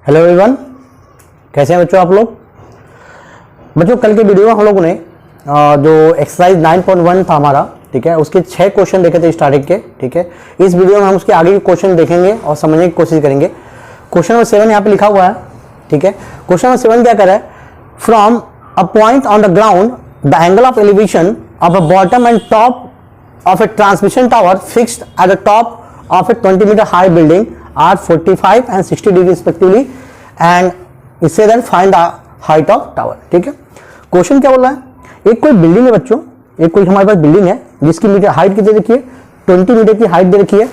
Hello everyone, कैसे हैं बच्चों आप लोग। बच्चों कल के वीडियो में हम लोगों ने जो एक्सरसाइज 9.1 था हमारा, ठीक है, उसके 6 क्वेश्चन देखे थे स्टार्टिंग के। ठीक है, इस वीडियो में हम उसके आगे के क्वेश्चन देखेंगे और समझने की कोशिश करेंगे। क्वेश्चन नंबर 7 यहाँ पे लिखा हुआ है। ठीक है, क्वेश्चन नंबर 7 क्या कर रहा है, from a point on the ground the angle of elevation of a bottom and top of a transmission tower fixed at the top of a 20 meter high building are 45 and 60 degrees respectively and इससे then find the height of tower। ठीक है, question क्या बोल रहा है, एक कोई building है बच्चों, एक कोई हमारे पास बिल्डिंग है जिसकी मीटर हाइट कितनी रखी है, 20 मीटर की हाइट दे रखी है।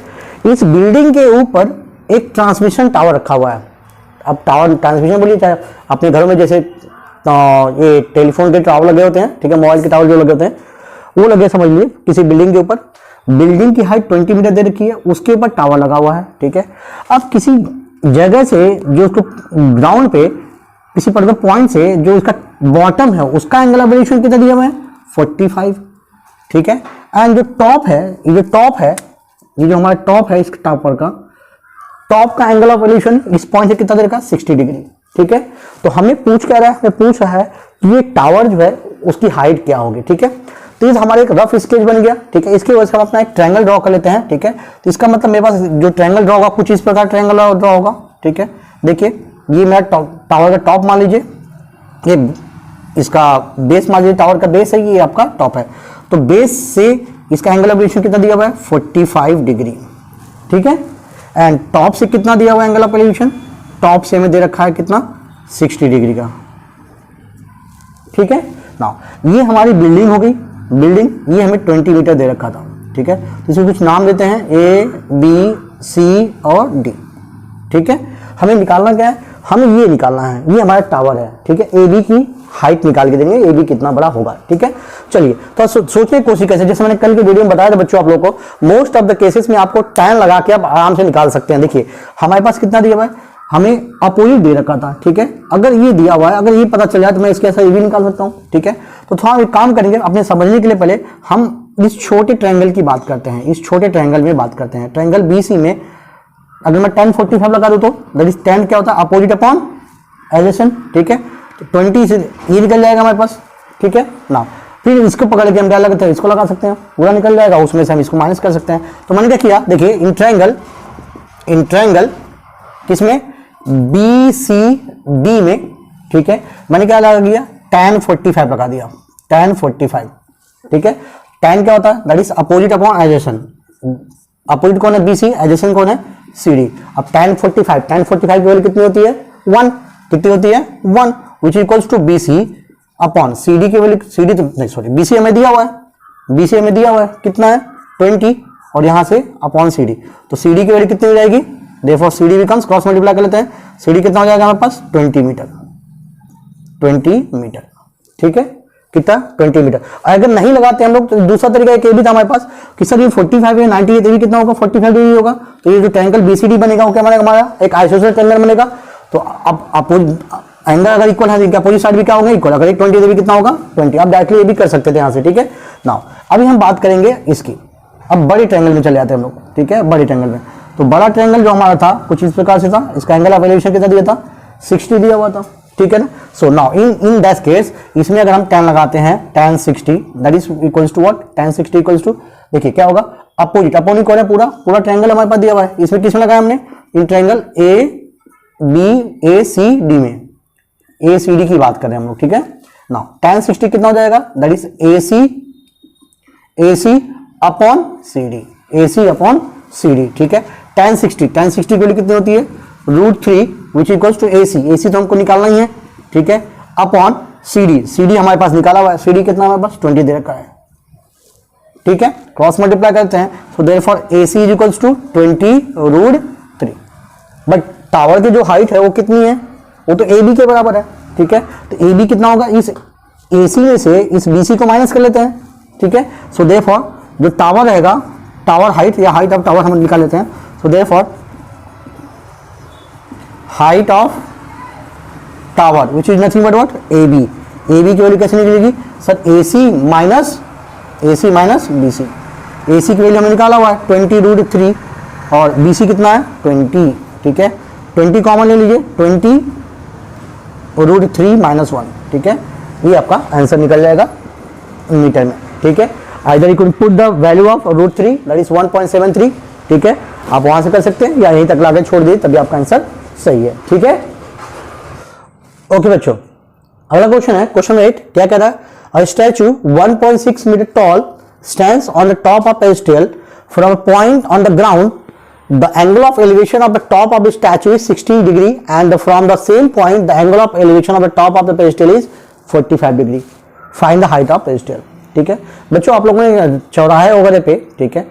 इस बिल्डिंग के ऊपर एक ट्रांसमिशन टावर रखा हुआ है। अब टावर ट्रांसमिशन बोलिए, चाहे अपने घरों में जैसे ये टेलीफोन के टावर लगे होते हैं, ठीक है, मोबाइल के टावर जो लगे होते हैं वो लगे, समझ लीजिए किसी बिल्डिंग के ऊपर। बिल्डिंग की हाइट 20 मीटर दे रखी है, उसके ऊपर टावर लगा हुआ है। ठीक है, अब किसी जगह से जो उसको ग्राउंड पे किसी पर्टिकुलर पॉइंट से जो उसका बॉटम है उसका एंगल ऑफ एलिवेशन कितना दिया हुआ है, 45। ठीक है, एंड जो टॉप है, ये जो टॉप है, ये जो हमारा टॉप है, इस टावर का टॉप का एंगल ऑफ एलिवेशन इस पॉइंट से कितना दे रखा है, 60 डिग्री। ठीक है, तो हमें पूछ क्या रहा है, हमें पूछ रहा है कि ये टावर जो है उसकी हाइट क्या होगी। ठीक है, तो ये हमारा एक रफ स्केच बन गया। ठीक है, इसकी वजह से हम अपना एक ट्रायंगल ड्रॉ कर लेते हैं। ठीक है, तो इसका मतलब मेरे पास जो ट्रायंगल ड्रॉ होगा कुछ इस प्रकार ट्रायंगल ड्रॉ होगा। ठीक है, देखिए ये मेरा टावर का टॉप मान लीजिए, ये इसका बेस मान लीजिए, टावर का बेस है, ये आपका टॉप है। तो बेस से इसका एंगल ऑफ एलिवेशन कितना दिया हुआ है, 45 डिग्री। ठीक है, एंड टॉप से कितना दिया हुआ है एंगल ऑफ एलिवेशन, टॉप से हमें दे रखा है कितना, 60 डिग्री का। ठीक है, नाउ ये हमारी बिल्डिंग हो गई। बिल्डिंग ये हमें 20 मीटर दे रखा था। ठीक है, तो इसमें कुछ नाम देते हैं ए, बी, सी और डी। ठीक है, हमें निकालना क्या है, हमें ये निकालना है, ये हमारा टावर है। ठीक है, ए बी की हाइट निकाल के देंगे, ए बी कितना बड़ा होगा। ठीक है, चलिए तो सोचने की कोशिश कैसे, जैसे मैंने कल के वीडियो में बताया था बच्चों आप लोगों को, मोस्ट ऑफ द केसेस में आपको टैन लगा के आप आराम से निकाल सकते हैं। देखिए हमारे पास कितना दिया हुआ है, हमें अपोजिट दे रखा था। ठीक है, अगर ये दिया हुआ है, अगर ये पता चल जाए तो मैं इसके ऐसा ये भी निकाल सकता हूँ। ठीक है, तो थोड़ा एक काम करेंगे, अपने समझने के लिए पहले हम इस छोटे ट्रायंगल की बात करते हैं, इस छोटे ट्रायंगल में बात करते हैं। ट्रायंगल बीसी में अगर मैं tan 45 लगा दूं तो दैट इज tan क्या होता है, अपोजिट अपॉन एडजेसेंट। ठीक है, तो 20 से ये निकल जाएगा हमारे पास। ठीक है ना, फिर इसको पकड़ के हम क्या लगाते हैं, इसको लगा सकते हैं, पूरा निकल जाएगा, उसमें से हम इसको माइनस कर सकते हैं। तो मैंने क्या किया, देखिए इन ट्रायंगल किसमें, बी सी डी में। ठीक है, मैंने क्या लगा दिया, tan 45 लगा दिया, tan 45। ठीक है, tan क्या होता है, that is opposite upon adjacent. Opposite कौन है, बी सी, एडजेसेंट कौन है, सी डी। अब tan 45 की वैल्यू कितनी होती है, 1। कितनी होती है, 1, which equals to B C upon C D की वैल्यू, सी डी तो नहीं सॉरी, बी सी हमें दिया हुआ है, बी सी हमें दिया हुआ है कितना है, 20, और यहां से अपॉन सी डी, तो सी डी की वैल्यू कितनी हो जाएगी, therefore CD becomes cross multiply कर लेते हैं, CD कितना हो जाएगा हमारे पास, 20 मीटर। 20 मीटर। ठीक है, कितना, 20 मीटर। अगर नहीं लगाते हम लोग तो दूसरा तरीका एक भी था हमारे पास कि सर ये 45 है, 90 है, तो ये कितना होगा, 45 डिग्री होगा। तो ये जो ट्रायंगल BCD बनेगा वो क्या बनेगा, हमारा एक आइसोसेलेस ट्रायंगल बनेगा। तो अब अपोजिट एंगल अगर इक्वल है, अपोजिट साइड भी क्या होगा, इक्वल। अगर 20 है तो कितना होगा, 20। आप डायरेक्टली ये भी कर सकते थे यहाँ से। ठीक है, नाउ अभी हम बात करेंगे इसकी, अब बड़े ट्रायंगल में चले जाते हैं हम लोग। ठीक है, बड़े ट्रायंगल में, तो बड़ा ट्रायंगल जो हमारा था कुछ इस प्रकार से था, इसका एंगल ऑफ एलिवेशन कितना दिया था, 60 दिया हुआ था। ठीक है ना, so now in that case इसमें अगर हम tan लगाते हैं, tan 60 that is equals to what, tan 60 equals to, देखिए क्या होगा, अपोजिट कौन है, पूरा ट्रायंगल हमारे पास दिया हुआ है। इसमें किसमें लगाया हमने, इन ट्रायंगल ABCD में, ACD की बात कर रहे हैं हम लोग। ठीक है, नाउ tan 60 कितना हो जाएगा, that is AC upon CD, AC upon CD। ठीक है, tan 60 की वैल्यू कितनी होती है, √3 विच इक्वल्स टू AC तो हमको निकालना ही है। ठीक है, अपॉन CD हमारे पास निकाला हुआ है, CD कितना हमारे पास 20 दे रखा है। ठीक है, क्रॉस मल्टीप्लाई करते हैं, so therefore AC is equals to 20 √3। But tower की जो हाइट है वो कितनी है, वो तो AB के बराबर है। ठीक है, तो AB कितना होगा, इस AC में से इस BC को माइनस कर लेते हैं। ठीक है, सो देयरफॉर जो टावर रहेगा, टावर हाइट या हाइट ऑफ टावर हम निकाल लेते हैं। So therefore height of tower which is nothing but what, AB की वैल्यू कैसे निकलेगी sir, AC minus BC। AC की वैल्यू हमें निकाला हुआ है 20 √3 और BC कितना है 20। ठीक है, 20 कॉमन ले लीजिए, 20 √3 - 1, ठीक है, ये आपका आंसर निकल जाएगा मीटर में, ठीक है। Either you can put the value of √3 that is 1.73, ठीक है, आप वहां से कर सकते हैं या यहीं तक लाके छोड़ दिए तभी आपका आंसर सही है, ठीक है। ओके बच्चों, अगला क्वेश्चन है क्वेश्चन 8, क्या कह रहा है, a statue 1.6 metre tall stands on the top of pedestal from a point on the ground, the angle of elevation of the top of the statue is 60 degree and from the same point the angle of elevation of the top of the pedestal is 45 degree, find the height of pedestal, ठीक है। बच्चों आप लोगों ने चौराहे वगैरह पे, ठीक है,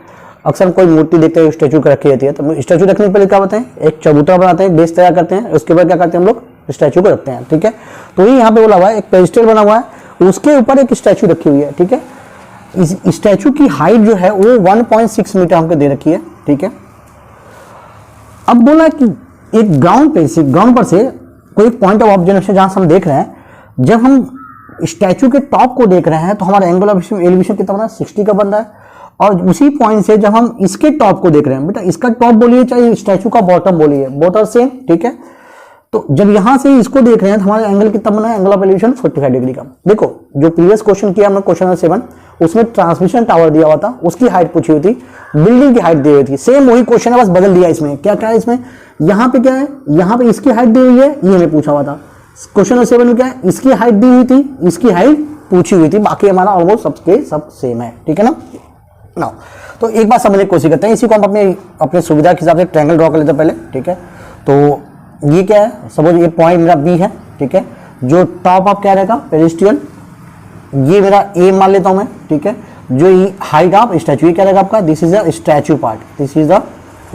अक्सर कोई मूर्ति देखते हैं स्टैचू रखी रहती है, तो स्टैचू रखने के पहले क्या बताएं, एक चबूतरा बनाते हैं, बेस तैयार करते हैं, उसके बाद क्या करते हैं हम लोग स्टैचू को रखते हैं, ठीक है। तो ये यहाँ पे बोला हुआ है एक पेडेस्टल बना हुआ है, उसके ऊपर एक स्टैचू रखी हुई है, ठीक है। इस स्टैचू की हाइट जो है वो 1.6 मीटर हमको दे रखी है, ठीक है। अब बोला कि एक ग्राउंड पे से, ग्राउंड पर से कोई पॉइंट ऑफ ऑब्जर्वेशन जहां से हम देख रहे हैं, जब हम स्टैचू के टॉप को देख रहे हैं तो हमारा एंगल ऑफ एलिवेशन कितना बना है, 60 का बन रहा है, और उसी पॉइंट से जब हम इसके टॉप को देख रहे हैं, बेटा इसका टॉप बोलिए चाहे स्टैचू का बॉटम बोलिए, बोथ आर सेम, ठीक है। तो जब यहां से इसको देख रहे हैं तो हमारा एंगल कितना बना है, एंगल ऑफ एलिवेशन 45 डिग्री का। देखो जो प्रीवियस क्वेश्चन किया हमने क्वेश्चन नंबर 7, उसमें ट्रांसमिशन टावर दिया हुआ था, उसकी हाइट पूछी हुई थी, बिल्डिंग की हाइट दी हुई थी, सेम वही क्वेश्चन है, बस बदल दिया इसमें। क्या क्या है इसमें, यहाँ पे क्या है, यहाँ पे इसकी हाइट दी हुई है, ये हमें पूछा हुआ था। क्वेश्चन नंबर 7 में क्या है, इसकी हाइट दी हुई थी, इसकी हाइट पूछी हुई थी, बाकी हमारा ऑलमोस्ट सबके सब सेम है, ठीक है ना। तो एक बात समझने की कोशिश करते हैं, इसी को हम अपने सुविधा के हिसाब से ट्रायंगल ड्रॉ कर लेते हैं पहले, ठीक है। तो ये क्या है, सपोज ये पॉइंट मेरा बी है, ठीक है, जो टॉप ऑफ क्या रहेगा पेडेस्टल, ये मेरा ए मान लेता हूं मैं, ठीक है। जो ये हाइट ऑफ स्टैचू, ये क्या रहेगा आपका, this is the statue part, this is the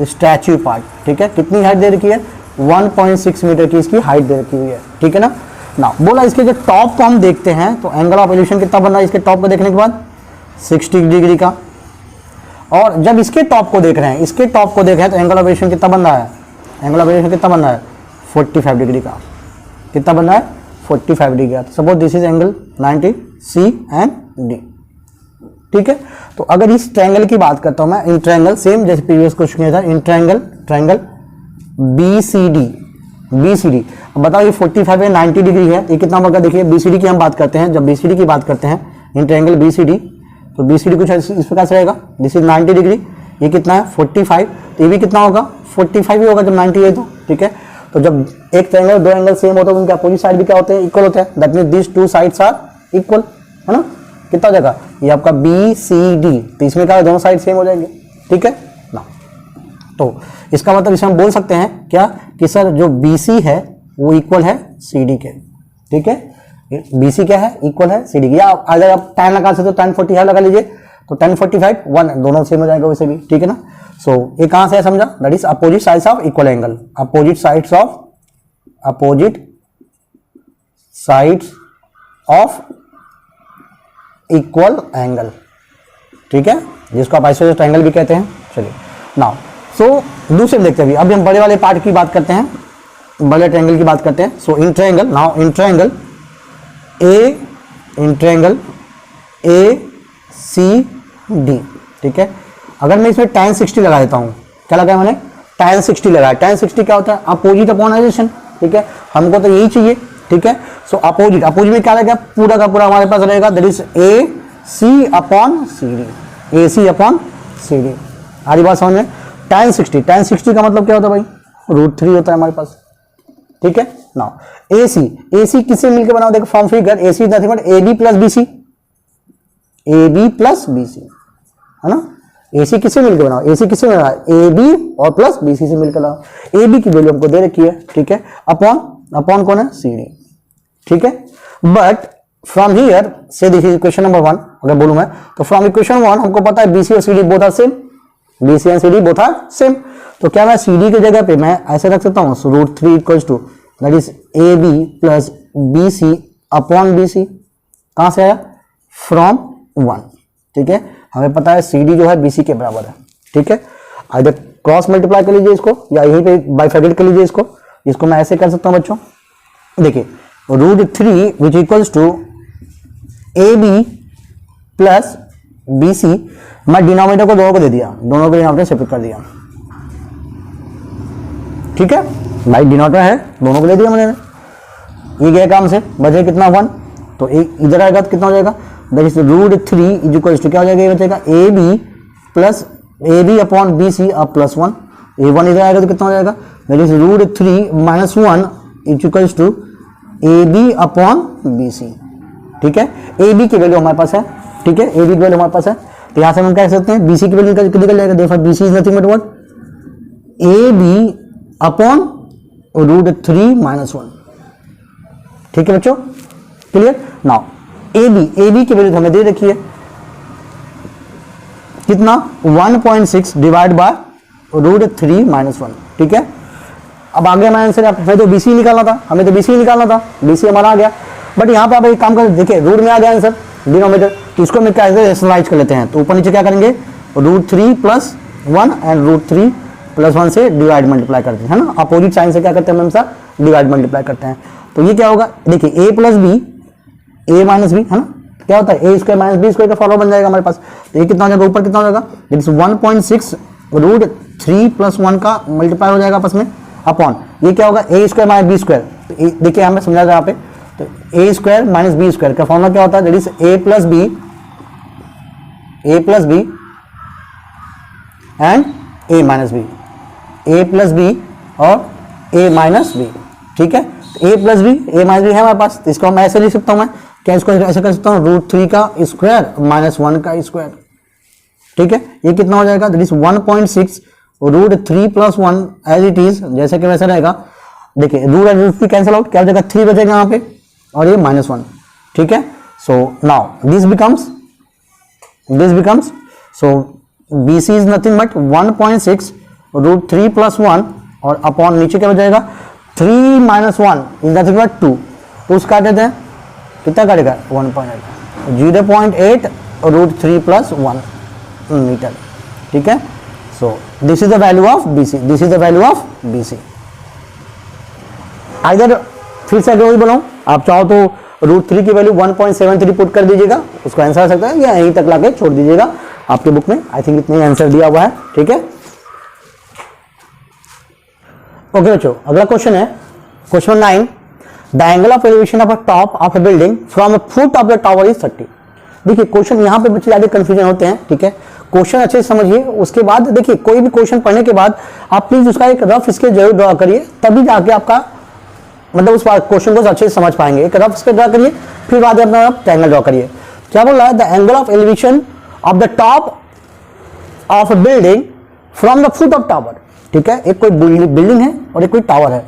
statue part, ठीक है। कितनी हाइट दे रखी है, 1.6 मीटर की इसकी हाइट दे रखी हुई है, ठीक है ना। बोला इसके जो टॉप को हम देखते हैं तो एंगल ऑफ एलिवेशन कितना बन रहा है इसके टॉप को देखने के बाद, 60 डिग्री का, और जब इसके टॉप को देख रहे हैं, इसके टॉप को देख रहे हैं तो एंगल ऑफ एलिवेशन कितना बन रहा है, एंगल ऑफ एलिवेशन कितना बन रहा है, 45 डिग्री का। कितना बन रहा है, 45 डिग्री का। Suppose this is angle 90 C and D, ठीक है। तो अगर इस ट्रायंगल की बात करता हूं मैं, इन ट्रायंगल सेम जैसे प्रीवियस क्वेश्चन किया था, इन ट्रायंगल BCD, अब बताओ ये 45 है, 90 डिग्री है, ये कितना होगा, देखिए BCD की हम बात करते हैं, जब BCD की बात करते हैं इन ट्रायंगल BCD, तो BCD कुछ इस प्रकार से रहेगा, दिस इज 90 डिग्री, ये कितना है 45, तो ये भी कितना होगा 45 ही होगा जब 90 है तो, ठीक है। तो जब एक ट्रायंगल दो एंगल सेम होता है तो उनके अपोजिट साइड भी क्या होते हैं, इक्वल होते हैं, that means this two sides are equal, है ना। कितना हो जाएगा ये आपका BCD, तो इसमें क्या दोनों साइड सेम हो जाएंगे, ठीक है ना। तो इसका मतलब इसे हम बोल सकते हैं क्या कि सर जो BC है वो इक्वल है CD के, ठीक है। BC क्या है, इक्वल है CD के, या अगर आप tan लगा सकते हो tan 45 लगा लीजिए, तो tan 45 1 दोनों सेम हो जाएगा वैसे भी, ठीक है ना। सो ये कहां से है समझा, that is opposite sides of equal angle, opposite sides of equal angle, ठीक है, जिसको आप आइसोसेलेस ट्रायंगल भी कहते हैं। चलिए नाउ सो दूसरे देखते हैं, अभी हम बड़े वाले पार्ट की बात करते हैं, बड़े ट्रायंगल की बात करते हैं। So in triangle, now in triangle ACD, ठीक है। अगर मैं इसमें tan 60 लगा देता हूं, क्या लगाया मैंने, tan 60 लगाया। tan 60 क्या होता है, अपोजिट अपॉन एडजेसेंट, ठीक है, हमको तो यही चाहिए, ठीक है। सो अपोजिट में क्या रहेगा, पूरा का पूरा हमारे पास रहेगा, that is AC upon CD। आ रही बात समझ में। tan 60 का मतलब क्या होता है भाई, √3 होता है हमारे पास, ठीक है। नाउ AC किससे मिलकर बनाओ, देखो form figure, AC is nothing but AB plus BC, है ना। AC किससे मिलकर बनाओ, AC किससे मिला, AB और प्लस BC से मिलकर बनाओ। AB की वैल्यू हमको दे रखी है, ठीक है, अपॉन कौन है, CD, ठीक है। बट फ्रॉम हियर से दिस इज इक्वेशन नंबर 1, अगर बोलूं मैं तो फ्रॉम इक्वेशन 1 हमको पता है BC और CD both are same, BC and CD both are same. तो क्या मैं CD की जगह पे मैं ऐसे रख सकता हूँ, √3 equals to that is AB plus BC upon BC। कहां से आया, फ्रॉम 1, ठीक है। हमें पता है CD जो है BC के बराबर है, ठीक है। आइदर क्रॉस मल्टीप्लाई कर लीजिए इसको या यहीं पे बाइफैक्टेड कर लीजिए इसको मैं ऐसे कर सकता हूं बच्चों, देखिए √3 which equals to AB plus BC, मैं डिनोमिनेटर को दोनों को दे दिया, दोनों को डिनोमिनेटर सेपरेट कर दिया, ठीक है। भाई डिनोटर है, दोनों को ले दिया मैंने, ये गया काम से, बचे कितना 1, तो इधर आएगा तो कितना हो जाएगा, that is √3 is equal to क्या हो जाएगा, ये बचेगा AB अपॉन BC अब +1, A1 इधर आएगा तो कितना हो जाएगा, that is √3 - 1 is equal to AB upon BC। ठीक है, AB की वैल्यू हमारे पास है, ठीक है, AB की वैल्यू हमारे पास है, तो यहाँ से हम क्या कह सकते हैं, BC की वैल्यू निकल जाएगा, देखो BC is nothing but what, AB upon √3 - 1। ठीक है बच्चों, क्लियर। नाउ AB की वैल्यू हमें दे रखी है कितना, 1.6 डिवाइड बाय √3 - 1। ठीक है, अब आगे हमारा आंसर, हमें तो BC निकालना था, BC हमारा आ गया, बट यहाँ पे आप एक काम कर, देखिए रूट में आ गया आंसर डिनोमिनेटर, तो इसको मैं क्या एक्सरसाइज कर लेते हैं, तो ऊपर नीचे क्या करेंगे, √3 + 1 एंड √3 + 1 से डिवाइड मल्टीप्लाई करते हैं, है ना, अपोजिट साइन से क्या करते हैं हमेशा, डिवाइड मल्टीप्लाई करते हैं। तो ये क्या होगा, देखिए A + B, A - B, है ना, क्या होता है A² - B² का फॉर्मूला बन जाएगा हमारे पास, तो ये कितना हो जाएगा, ऊपर कितना हो जाएगा, दैट इज 1.6 √3 + 1 का मल्टीप्लाई हो जाएगा आपस में अपॉन, ये क्या होगा A² - B², तो देखिए हमें समझा जाएगा यहाँ पे, तो A² - B² का फॉर्मूला क्या होता है, that is A + B and A - B, A + B और A - B। ठीक है, A + B A - B है हमारे पास, तो इसको मैं ऐसे लिख सकता हूं, मैं क्या इसको ऐसे कर सकता हूं, √3 का स्क्वायर - 1 का स्क्वायर। ठीक है, ये कितना हो जाएगा, that is 1.6 √3 + 1 as it is, जैसे कि वैसा रहेगा। देखिए रूट एंड √3 कैंसिल आउट, क्या हो जाएगा, 3 बचेगा यहाँ पे और ये -1। ठीक है, so now this becomes so BC is nothing but 1.6 √3 + 1 और अपॉन नीचे क्या हो जाएगा, 3 - 1 इज नथिंग बट 2, तो उसका काट देते हैं, कितना काटेगा 1.8, 0.8 √3 + 1 मीटर। ठीक है, so this is the value of BC, either फिर से अगर वही बनाऊं, आप चाहो तो √3 की वैल्यू 1.73 पुट कर दीजिएगा, उसको आंसर आ सकता है, या यहीं तक लाके छोड़ दीजिएगा, आपके बुक में आई थिंक इतने आंसर दिया हुआ है। ठीक है, ओके बच्चों, अगला क्वेश्चन है question 9, the angle of elevation of a top of a building from the foot of the tower is 30। देखिए क्वेश्चन यहाँ पे बच्चे ज्यादा कंफ्यूजन होते हैं। ठीक है, क्वेश्चन अच्छे से समझिए, उसके बाद देखिए कोई भी क्वेश्चन पढ़ने के बाद आप प्लीज उसका एक रफ स्केच जरूर ड्रॉ करिए, तभी जाके आपका मतलब उस क्वेश्चन को अच्छे से समझ पाएंगे। एक रफ स्केच ड्रॉ करिए, फिर बाद में अपना ट्रायंगल ड्रॉ करिए। क्या बोल रहा है, the angle of elevation of the top of a building from the foot of tower. ठीक है, एक कोई बिल्डिंग है और एक कोई टावर है,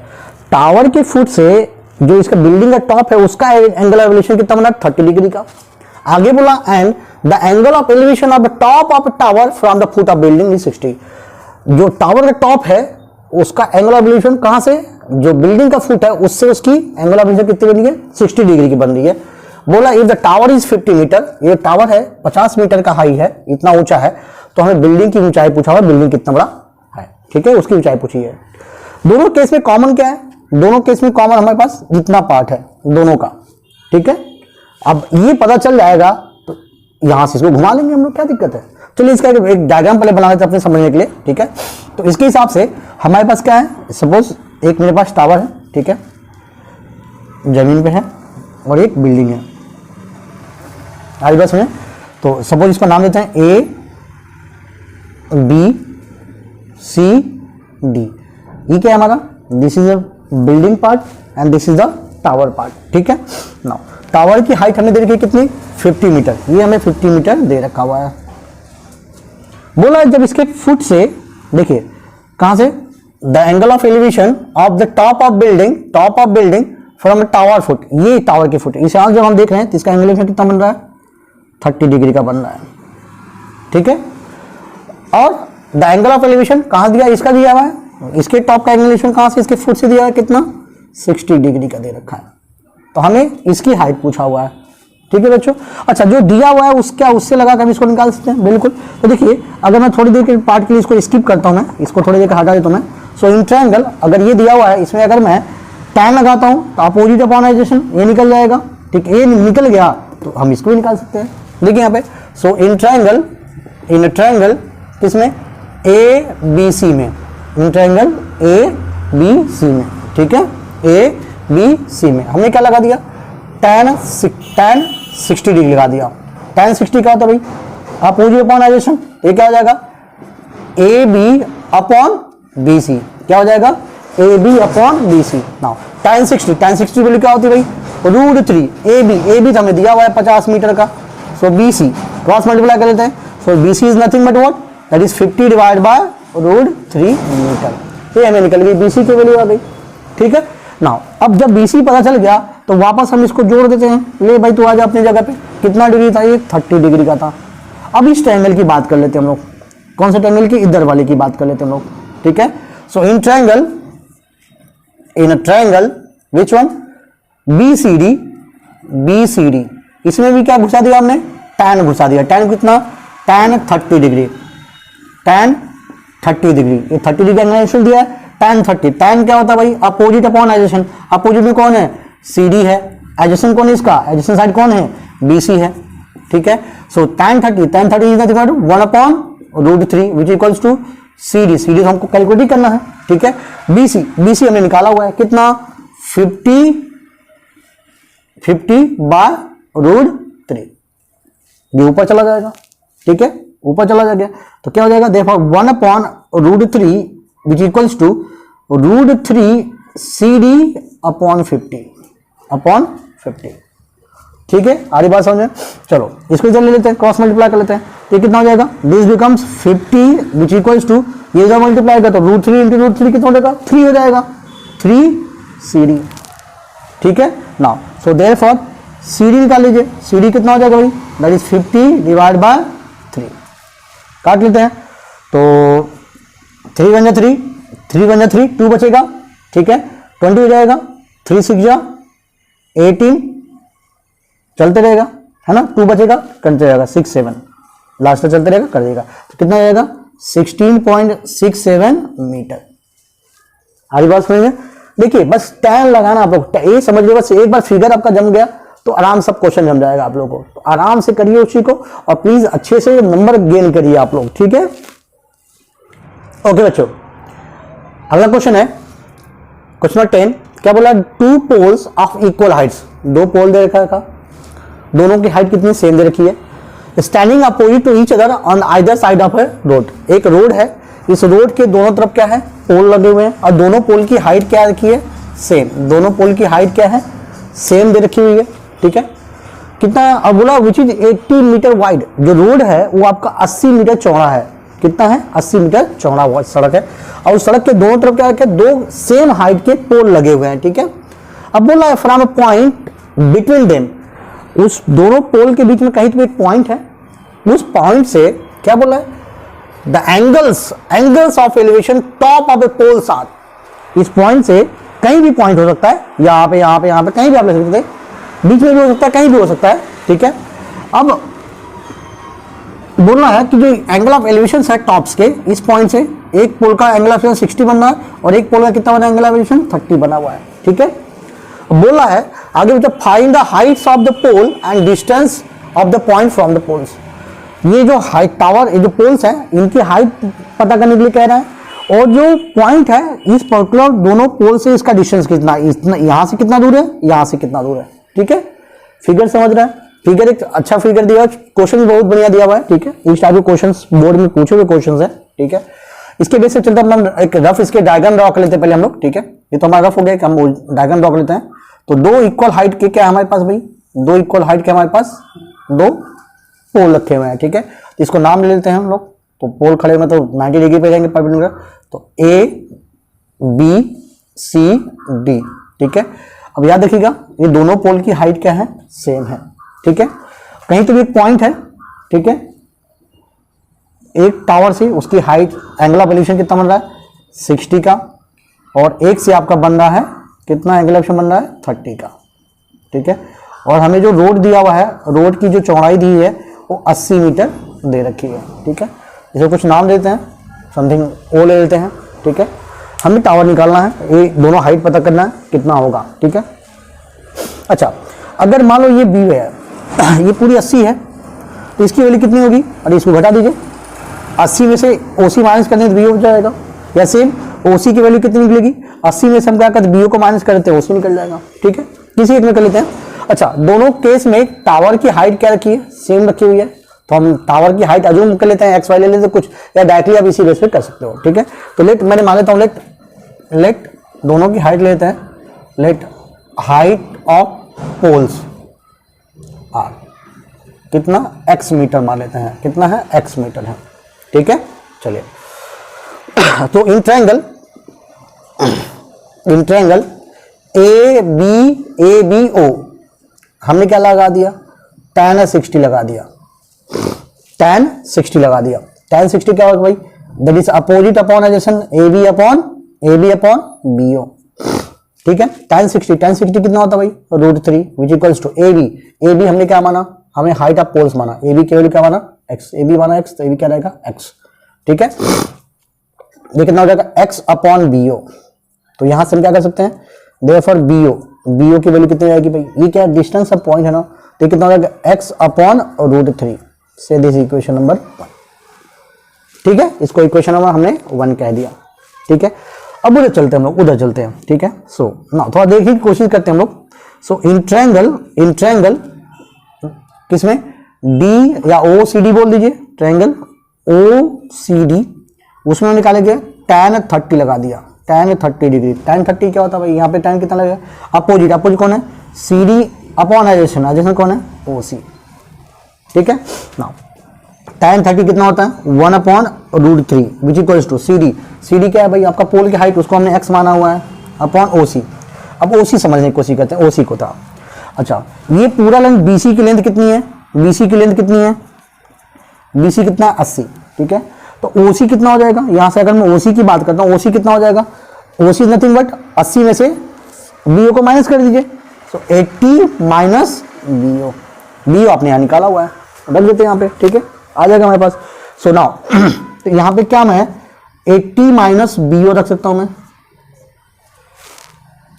टावर के फुट से जो इसका बिल्डिंग का टॉप है उसका एंगल ऑफ एलिवेशन कितना बना, 30 डिग्री का। आगे बोला and the angle of elevation of the top of tower from the foot of building is 60। जो टावर का टॉप है उसका एंगल ऑफ एलिवेशन कहां से, जो बिल्डिंग का फुट है उससे उसकी एंगल ऑफ एलिवेशन कितनी बनी है, 60 डिग्री की बन रही है। बोला if the tower is 50 metre, ये टावर है 50 मीटर का हाई है, इतना ऊंचा है, तो हमें बिल्डिंग की ऊंचाई पूछा हुआ, बिल्डिंग कितना बड़ा है। ठीक है, उसकी ऊंचाई पूछी है। दोनों केस में कॉमन क्या है, दोनों केस में कॉमन हमारे पास जितना पार्ट है दोनों का। ठीक है, अब ये पता चल जाएगा तो यहां से इसको घुमा लेंगे हम लोग, क्या दिक्कत है। चलिए इसका एक डायग्राम पहले बना लेते हैं अपने समझने के लिए। ठीक है, तो इसके हिसाब से हमारे पास क्या है, सपोज एक मेरे पास टावर है, ठीक है, जमीन पे है, और एक बिल्डिंग है, आई बस में। तो सपोज इसका नाम देते हैं A B C D। ये क्या है हमारा, this is the building part and this is the tower part. ठीक है, नाउ टावर की हाइट हमें दे रखी है कितनी, 50 मीटर, ये हमें 50 मीटर दे रखा हुआ है। बोला जब इसके फुट से, देखिए कहां से, the angle of elevation of the top of building from tower foot, ये टावर के फुट, इस जब हम देख रहे हैं तो इसका एंगल कितना बन रहा है, 30 डिग्री का बन रहा है। ठीक है, और द एंगल ऑफ एलिवेशन कहां दिया, इसका दिया हुआ है, इसके टॉप का एलिवेशन कहां से, इसके फुट से दिया है कितना, 60 डिग्री का दे रखा है, तो हमें इसकी हाइट पूछा हुआ है। ठीक है बच्चों, अच्छा जो दिया हुआ है उससे लगा कर इसको निकाल सकते हैं, बिल्कुल। तो देखिए अगर मैं थोड़ी देर के पार्ट के लिए इसको स्किप करता हूं, मैं इसको थोड़ी देर का हटा देता हूं मैं। सो इन ट्रायंगल अगर ये दिया हुआ है, इसमें अगर मैं tan लगाता हूं तो अपोजिट अपॉन एडजेसेंट ये निकल जाएगा। ठीक, ये निकल गया तो हम इसको भी निकाल सकते हैं। देखिए यहाँ पे, सो इन ट्रायंगल किसमें, ABC में, इन ट्रायंगल बी सी में, ठीक है, ए बी सी में हमने क्या लगा दिया, tan 60 डिग्री लगा दिया। tan 60 क्या होता है भाई, अपोजिशन, ये क्या हो जाएगा, A B upon B C, क्या हो जाएगा, A B upon B C. Now tan 60 value क्या होती है भाई, √3 ए बी हमें दिया हुआ है 50 मीटर का, so B C cross multiply कर लेते हैं, so B C is nothing but what, that is 50 divide by √3 metre. ये हमें निकल गई बी सी की वैल्यू आ गई, ठीक है। नाउ अब जब बी सी पता चल गया तो वापस हम इसको जोड़ देते हैं, ले भाई तू आ जा अपनी जगह पे, कितना डिग्री था ये, 30 डिग्री का था। अब इस ट्रायंगल की बात कर लेते हैं हम लोग, कौन से ट्रायंगल की, इधर वाले की बात कर लेते हैं हम लोग, ठीक है। So in a triangle which one, B C D, इसमें भी क्या घुसा दिया हमने, tan घुसा दिया, tan कितना, tan 30 डिग्री, tan 30 डिग्री, ये 30 डिग्री एंगल दिया है, tan 30, tan क्या होता है भाई, अपोजिट अपॉन एडजेसेंट, अपोजिट में कौन है, सी डी है, एडजेसेंट कौन है इसका, एडजेसेंट साइड कौन है, बी सी है, ठीक है। So tan 30 is nothing but 1 upon √3 which equals to C D तो हमको कैलकुलेट करना है, ठीक है। बी सी हमने निकाला हुआ है कितना, 50 बाय √3, ये ऊपर चला जाएगा, ठीक है, ऊपर चला जाएगा तो क्या हो जाएगा, देखो 1 upon √3 which equals to √3 C D upon 50, ठीक है। आरी बात समझे, चलो इसको इधर ले लेते हैं, क्रॉस मल्टीप्लाई कर लेते हैं, तो कितना हो जाएगा, this becomes 50 which equals to, ये जब मल्टीप्लाई कर तो √3 इंटू √3 कितना हो जाएगा, 3 हो जाएगा, 3 सी डी, ठीक है। Now so therefore C D निकाल लीजिए, सी डी कितना हो जाएगा भाई, दैट इज 50 डिवाइड बाय 3, काट लेते हैं, तो 3 × 3 2 बचेगा, ठीक है, 20 हो जाएगा, 3 6 जा 18, चलते रहेगा है ना, 2 बचेगा, करते रहेगा 6 7, लास्ट तक चलते रहेगा, कर देगा, तो कितना हो जाएगा, 16.67 मीटर। आगे बात सुनिए, देखिए बस tan लगाना आप लोग, ये समझ लो, बस एक बार फिगर आपका जम गया तो आराम सब क्वेश्चन जम जाएगा आप लोगों को, तो आराम से करिए उसी को, और प्लीज अच्छे से नंबर गेन करिए आप लोग, ठीक है। ओके बच्चों, अगला क्वेश्चन है क्वेश्चन नंबर 10, क्या बोला, 2 पोल्स ऑफ इक्वल हाइट्स, 2 पोल दे रखा था, दोनों की हाइट कितनी सेम दे रखी है, standing opposite to each other on either side of a road, एक रोड है, इस रोड के दोनों तरफ क्या है, पोल लगे हुए हैं, और दोनों पोल की हाइट क्या रखी है, सेम, दोनों पोल की हाइट क्या है, सेम दे रखी हुई है, ठीक है। कितना, अब बोला विच इज 80 मीटर वाइड, जो रोड है वो आपका 80 मीटर चौड़ा है, कितना है, 80 मीटर चौड़ा हुआ सड़क है, और उस सड़क के दोनों तरफ क्या है, 2 सेम हाइट के पोल लगे हुए हैं, ठीक है। अब बोला है from a point between them, उस दोनों पोल के बीच में कहीं तो एक पॉइंट है, उस पॉइंट से क्या बोला है, the angles of elevation top of a poles are, इस पॉइंट से कहीं भी पॉइंट हो सकता है, यहाँ पे कहीं भी आप ले सकते हैं, बीच में भी हो सकता है, कहीं भी हो सकता है, ठीक है। अब बोलना है कि जो एंगल ऑफ एलिवेशन है टॉप्स के, इस पॉइंट से एक पोल का एंगल ऑफ एलिवेशन 60 बन रहा है, और एक पोल का कितना बना एंगल ऑफ एलिवेशन 30 बना हुआ है, ठीक है। बोला है आगे बच्चा, find the heights of the pole and distance of the point from the poles, ये जो हाइट टावर, ये जो पोल्स हैं इनकी हाइट पता करने के लिए कह रहा है, और जो पॉइंट है इस पर्टिकुलर दोनों पोल से इसका डिस्टेंस कितना, इतना यहां से कितना दूर है, यहां से कितना दूर है, ठीक है। फिगर समझ रहा है, फिगर एक अच्छा फिगर दिया, क्वेश्चन बहुत बढ़िया दिया हुआ है, ठीक है। इस टाइप के क्वेश्चंस बोर्ड में पूछे हुए क्वेश्चंस है, ठीक है। इसके बेस से चलते हम एक रफ इसके डायग्राम ड्रॉ कर लेते हैं पहले हम लोग, ठीक है। ये तो हमारा रफ हो गया कि हम डायग्राम ड्रॉ कर लेते हैं। तो 2 इक्वल हाइट के क्या है हमारे पास भाई, 2 इक्वल हाइट के हमारे पास 2 पोल रखे हुए हैं, ठीक है। तो इसको नाम ले लेते हैं हम लोग, तो पोल खड़े हुए तो 90 डिग्री पे जाएंगे परपेंडिकुलर, तो ए बी सी डी, ठीक है। अब याद रखिएगा ये दोनों पोल की हाइट क्या है, सेम है, ठीक है। कहीं तो भी एक पॉइंट है, ठीक है, एक टावर से उसकी हाइट एंगल ऑफ एलिवेशन कितना बन रहा है 60 का, और एक से आपका बन रहा है कितना एंगल ऑफ एलिवेशन बन रहा है 30 का, ठीक है। और हमें जो रोड दिया हुआ है, रोड की जो चौड़ाई दी है वो 80 मीटर दे रखी है, ठीक है। इसे कुछ नाम देते हैं, समथिंग ओ ले लेते हैं, ठीक है। हमें टावर निकालना है, ये दोनों हाइट पता करना है कितना होगा, ठीक है। अच्छा, अगर मान लो ये बी है, ये पूरी 80 है, तो इसकी वैल्यू कितनी होगी, और इसको घटा दीजिए, 80 में से ओसी माइनस करने तो बी हो जाएगा, या सेम ओसी की वैल्यू कितनी निकलेगी, 80 में से हम क्या करते हैं, बीओ को माइनस करते हैं, ओसी निकल जाएगा। ठीक है, किसी एक में कर लेते हैं। अच्छा, दोनों केस में टावर की हाइट क्या रखी है, सेम रखी हुई है, तो हम टावर की हाइट अज्यूम कर लेते हैं, एक्स वाई ले लेते हैं कुछ, या डायरेक्टली आप इसी बेस पे कर सकते हो। ठीक है, तो लेट मैंने मान लेता हूँ, लेट दोनों की हाइट लेते हैं, let height of poles are कितना, एक्स मीटर मान लेते हैं, कितना है, एक्स मीटर है। ठीक है, चलिए तो इन ट्रायंगल ए बी ओ हमने क्या लगा दिया, tan 60 लगा दिया, tan 60 लगा दिया। tan 60 क्या होगा भाई, that is opposite upon adjacent A B upon B O. ठीक है, tan 60 कितना होता है भाई, √3 which equals to A B हमने क्या माना, हमें हाइट ऑफ पोल्स माना, ए बी की वैल्यू क्या माना, एक्स, ए बी माना एक्स, तो ए बी क्या रहेगा, एक्स। ठीक है, ये कितना हो जाएगा, x अपॉन बी ओ। तो यहां से हम क्या कर सकते हैं, देयरफॉर बी ओ की वैल्यू कितनी आएगी भाई, ये क्या डिस्टेंस ऑफ पॉइंट है ना, तो कितना हो जाएगा, x अपॉन √3 से दिस इक्वेशन नंबर 1। ठीक है, इसको इक्वेशन नंबर हमने 1 कह दिया। ठीक है, अब उधर चलते हैं हम लोग, उधर चलते हैं। ठीक है, सो ना थोड़ा देखने की कोशिश करते हैं हम लोग। सो इन ट्रायंगल किसमें, डी या ओ सी डी बोल दीजिए, ट्रायंगल ओ सी डी, उसमें हम निकालेंगे tan 30 लगा दिया, tan 30 डिग्री। tan 30 क्या होता है भाई, यहाँ पे tan कितना लगेगा, अपोजिट कौन है, सी डी अपॉन एडजेसेंट कौन है, ओ सी। ठीक है, नाउ tan 30 कितना होता है, 1 upon √3 which equals to C D क्या है भाई, आपका पोल की हाइट, उसको हमने x माना हुआ है, अपॉन ओ सी। अब ओ सी समझने की कोशिश करते हैं, ओ सी को था। अच्छा, ये पूरा लेंथ बी सी की लेंथ कितनी है, बीसी की लेंथ कितनी है, बीसी कितना है, 80। ठीक है, तो ओसी कितना हो जाएगा, यहां से अगर मैं ओसी की बात करता हूं, ओसी कितना हो जाएगा, ओसी नथिंग बट 80 में से बीओ को माइनस कर दीजिए, सो 80 माइनस बीओ आपने यहां निकाला हुआ है, रख देते हैं यहां पे। ठीक है, आ जाएगा हमारे पास। सो नाउ तो यहां पे क्या मैं 80 माइनस बीओ रख सकता हूं मैं,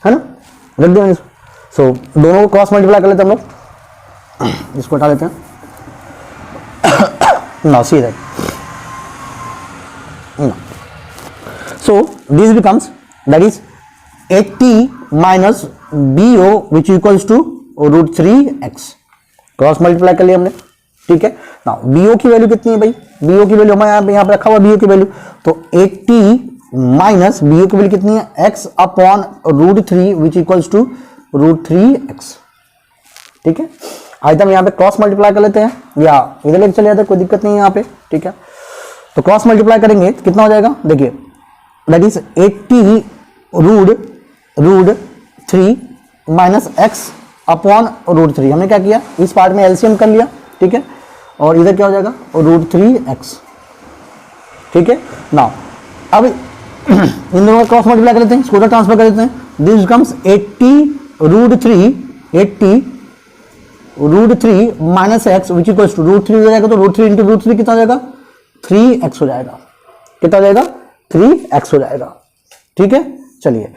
है ना, रख दिया। सो दोनों को क्रॉस मल्टीप्लाई कर लेते हैं हम लोग, इसको हटा लेते हैं now see that, so this becomes that is 80 minus BO which equals to √3x, cross multiply कर लिया हमने। ठीक है, नाउ BO की वैल्यू कितनी है भाई, BO की वैल्यू हमारे यहाँ पे रखा हुआ BO की वैल्यू, तो 80 माइनस BO की वैल्यू कितनी है, x upon √3 which equals to √3x। ठीक है, आज हम यहाँ पे क्रॉस मल्टीप्लाई कर लेते हैं, या इधर लेके चले जाते हैं, कोई दिक्कत नहीं है यहाँ पे। ठीक है, तो क्रॉस मल्टीप्लाई करेंगे तो कितना हो जाएगा, देखिए that is 80 √3 minus x upon √3। हमने क्या किया, इस पार्ट में एलसीएम कर लिया। ठीक है, और इधर क्या हो जाएगा, √3x। ठीक है, नाउ अब इन दोनों का क्रॉस मल्टीप्लाई कर लेते हैं, इसको उधर ट्रांसफर कर देते हैं, this becomes 80 √3 minus x which equals to √3 हो जाएगा, तो √3 इंटू √3 कितना हो जाएगा, 3x हो जाएगा। कितना हो जाएगा, 3x हो जाएगा। ठीक है, चलिए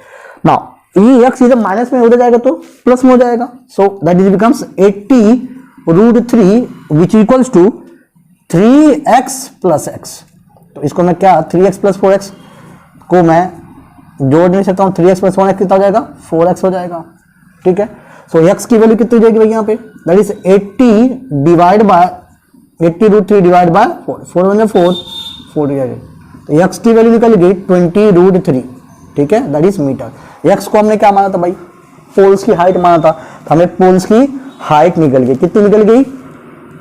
नाउ ये x इधर माइनस में हो जाएगा तो प्लस में हो जाएगा, so that is becomes 80 √3 which equals to 3x plus x। तो इसको मैं क्या 3x प्लस 4x को मैं जोड़ नहीं सकता हूँ, 3x प्लस 1x कितना हो जाएगा, 4x हो जाएगा। ठीक है, सो x की वैल्यू कितनी हो जाएगी भाई यहाँ पे, that is 80 divide by 80 √3 divide by 4 1 4 4 जाएगी, तो x की वैल्यू निकल गई 20 √3। ठीक है, दैट इज मीटर। x को हमने क्या माना था भाई, पोल्स की हाइट माना था, तो हमें पोल्स की हाइट निकल गई, कितनी निकल गई,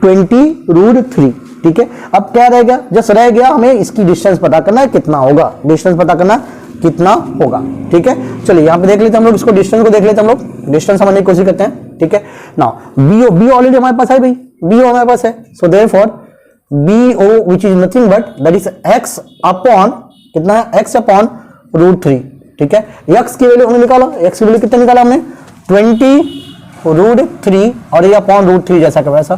20 √3। ठीक है, अब क्या रह गया, जस्ट रह गया हमें इसकी डिस्टेंस पता करना है कितना होगा, डिस्टेंस पता करना कितना होगा। ठीक है, चलिए यहाँ पे देख लेते हैं हम लोग, इसको डिस्टेंस को देख लेते हैं हम लोग, डिस्टेंस समझने की कोशिश करते हैं। ठीक है, नाउ बी ऑलरेडी हमारे पास है भाई, बी हमारे पास है, so therefore BO which is nothing but that is x upon कितना है, x अपॉन √3। ठीक है, x की वैल्यू हमने निकाला, x की वैल्यू कितना निकाला हमने, 20 √3 और ये अपॉन √3 जैसा का वैसा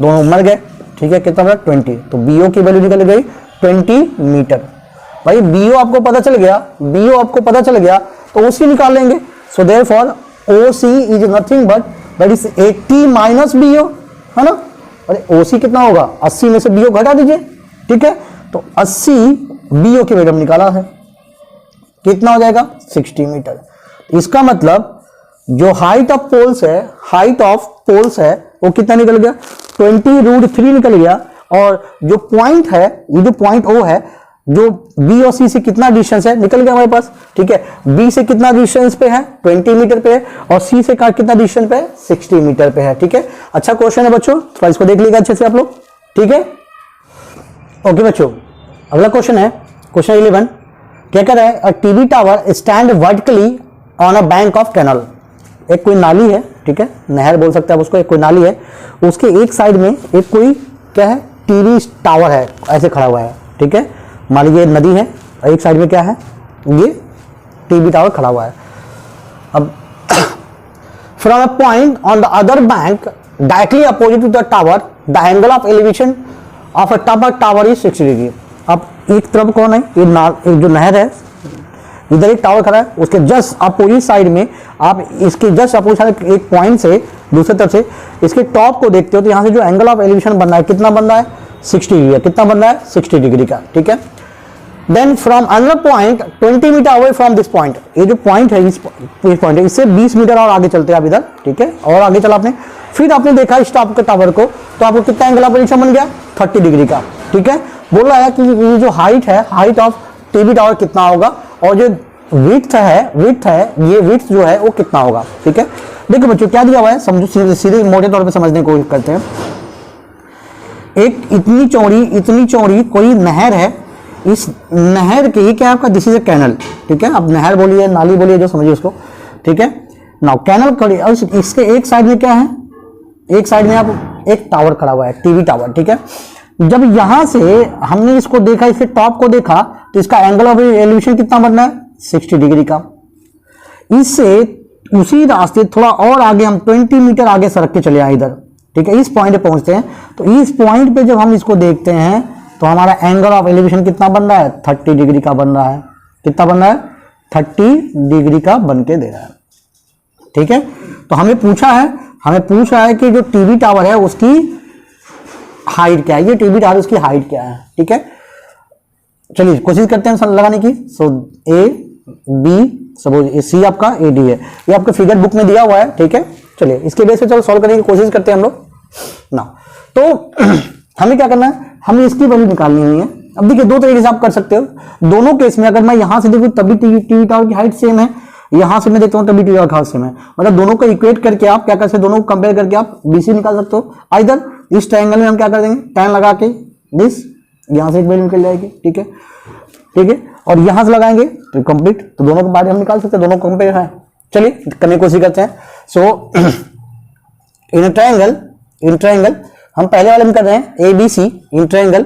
दोनों मर गए। ठीक है, कितना बना 20, तो BO की वैल्यू निकल गई 20 मीटर। भाई BO आपको पता चल गया, BO आपको पता चल गया तो OC निकाल लेंगे, so therefore OC is nothing but that is 80 minus BO, है ना। अरे OC कितना होगा, 80 में से BO घटा दीजिए। ठीक है, तो 80 BO की वैल्यू निकाला है, कितना हो जाएगा 60 मीटर। इसका मतलब जो हाइट ऑफ पोल्स है वो कितना निकल गया 20√3 निकल गया। और जो पॉइंट है, ये जो पॉइंट ओ है, जो बी और सी से कितना डिस्टेंस है निकल गया हमारे पास, ठीक है। बी से कितना डिस्टेंस पे है 20 मीटर पे है, और सी से कितना डिस्टेंस पे है 60 मीटर पे है, ठीक है। अच्छा क्वेश्चन है बच्चों, तो इसको देख लीजिएगा अच्छे से आप लोग, ठीक है। ओके बच्चों, अगला क्वेश्चन है क्वेश्चन 11। क्या कह रहा है, a TV tower stand vertically on a bank of canal. एक कोई नाली है, ठीक है, नहर बोल सकते हैं आप उसको, एक कोई नाली है, उसके एक साइड में एक कोई क्या है टीवी टावर है, ऐसे खड़ा हुआ है, ठीक है। मान लीजिए नदी है, एक साइड में क्या है, ये टीवी टावर खड़ा हुआ है। अब from a point on the other bank directly opposite to the tower the angle of elevation of a tower is 60 degree. अब एक तरफ कौन है, ये एक जो नहर है, इधर एक टावर खड़ा है, उसके जस्ट अपोजिट साइड में आप इसके जस्ट अपोजिट साइड एक पॉइंट से दूसरी तरफ से इसके टॉप को देखते हो, तो यहां से जो एंगल ऑफ एलिवेशन बन रहा है कितना बन रहा है 60 डिग्री। कितना बन रहा है 60 डिग्री का, ठीक है। Then from another point 20 metre away from this point, ये जो पॉइंट है, इस पॉइंट है, इससे 20 मीटर और आगे चलते हैं आप इधर, ठीक है। और आगे चला आपने, फिर आपने देखा इस टॉप के टावर को, तो आपको कितना एंगल ऑफ एलिवेशन बन गया 30 डिग्री का, ठीक है। बोल रहा है कि ये जो हाइट है, हाइट ऑफ टीवी टावर कितना होगा, और जो विड्थ है, ये विड्थ जो है वो कितना होगा, ठीक है। देखो बच्चों क्या दिया हुआ है, समझो, सीधे मोटे तौर पे समझने की कोशिश करते हैं। एक इतनी चौड़ी कोई नहर है, इस नहर के क्या आपका दिस इज ए कैनल, ठीक है। अब नहर बोलिए, नाली बोलिए, जो समझिए उसको, ठीक है। नाउ कैनल खड़ी, और इसके एक साइड में क्या है, एक साइड में आप एक टावर खड़ा हुआ है, टीवी टावर, ठीक है। जब यहां से हमने इसको देखा, इसके टॉप को देखा, तो इसका एंगल ऑफ एलिवेशन कितना बनना है 60 डिग्री का। इससे उसी रास्ते थोड़ा और आगे हम 20 मीटर आगे सरक के चले आए इधर, ठीक है। इस पॉइंट पे पहुंचते हैं, तो इस पॉइंट पे जब हम इसको देखते हैं तो हमारा एंगल ऑफ एलिवेशन कितना बन रहा है 30 डिग्री का बन रहा है। कितना बन रहा है 30 डिग्री का बन के दे रहा है, ठीक है। तो हमें पूछ रहा है कि जो टीवी टावर है उसकी हाइट क्या है, ये टीवी टावर उसकी हाइट क्या है, ठीक है। चलिए कोशिश करते हैं लगाने की। सो ए बी, सपोज सी आपका ए डी है, ये आपके फिगर बुक में दिया हुआ है, ठीक है। चलिए इसके बेस पे चलो सॉल्व करने की कोशिश करते हैं हम लोग ना। तो हमें क्या करना है, हमें इसकी वैल्यू निकालनी हुई है। अब देखिए दो तरीके से आप कर सकते हो, दोनों केस में अगर मैं यहां से देखूं तभी टीवी टावर की हाइट सेम है, यहां से मैं देखता हूं तभी टीवी टावर की हाइट सेम है, मतलब दोनों को इक्वेट करके आप क्या कर सकते हो, दोनों को कंपेयर करके आप बीसी निकाल सकते हो। इधर इस ट्रायंगल में हम क्या कर देंगे, tan लगा के दिस, यहां से एक वैल्यू निकल जाएगी, ठीक है, ठीक है। और यहां से लगाएंगे तो कंप्लीट, तो दोनों को बाद हम निकाल सकते हैं, दोनों कंपेयर है। चलिए करने की कोशिश करते हैं। सो इन ट्रायंगल हम पहले वाले में कर रहे हैं A B C, in triangle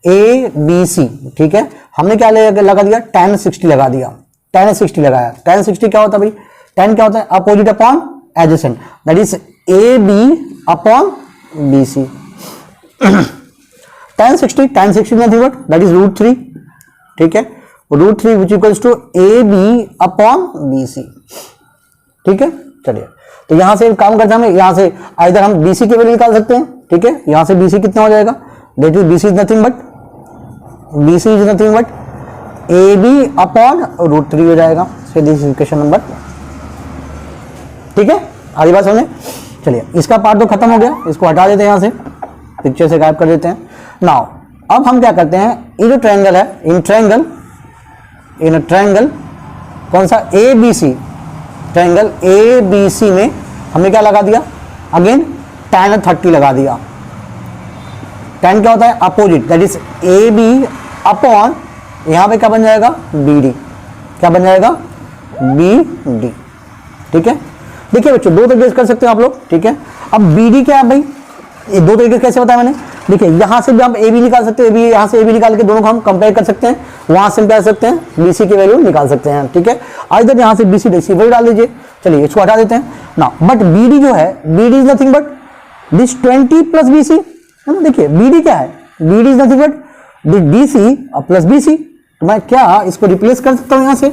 A B C, ठीक है। हमने क्या लगा दिया tan 60 लगा दिया, tan 60 लगाया। tan 60 क्या होता है भाई, tan क्या होता है opposite upon adjacent, that is A B upon B C. tan 60 nothing but that is √3, ठीक है, √3 which equals to A B upon B C, ठीक है। चलिए तो यहां से काम करते हैं, यहां से इधर हम BC की वैल्यू निकाल सकते हैं, ठीक है। यहां से BC कितना हो जाएगा, that is BC is nothing but AB upon √3 हो जाएगा। सो दिस इज क्वेश्चन नंबर, ठीक है। आधी बात समझे। चलिए इसका पार्ट तो खत्म हो गया, इसको हटा देते हैं, यहां से पिक्चर से गायब कर देते हैं। नाउ अब हम क्या करते हैं, ये जो ट्रायंगल है, इन ट्रायंगल कौन सा ABC, ट्रायंगल ABC में हमने क्या लगा दिया, अगेन tan 30 लगा दिया। tan क्या होता है opposite, that is AB upon, यहां पे क्या बन जाएगा BD, क्या बन जाएगा BD, ठीक है। देखिए बच्चों दो तरीके से कर सकते हो आप लोग, ठीक है। अब BD क्या है भाई, ये दो तरीके कैसे बताया मैंने, देखिए यहां से भी हम AB निकाल सकते हैं, यहां से AB निकाल के दोनों को हम कंपेयर कर सकते हैं, वहां से हम क्या कर सकते हैं BC की वैल्यू निकाल सकते हैं, ठीक है। इधर यहां से BC वैल्यू डाल दीजिए। चलिए इसको हटा देते हैं ना। बट BD जो है, BD is nothing but this 20 plus BC, है ना। देखिए BD क्या है, BD is nothing but this BC plus BC। तो मैं क्या इसको रिप्लेस कर सकता हूं यहां से,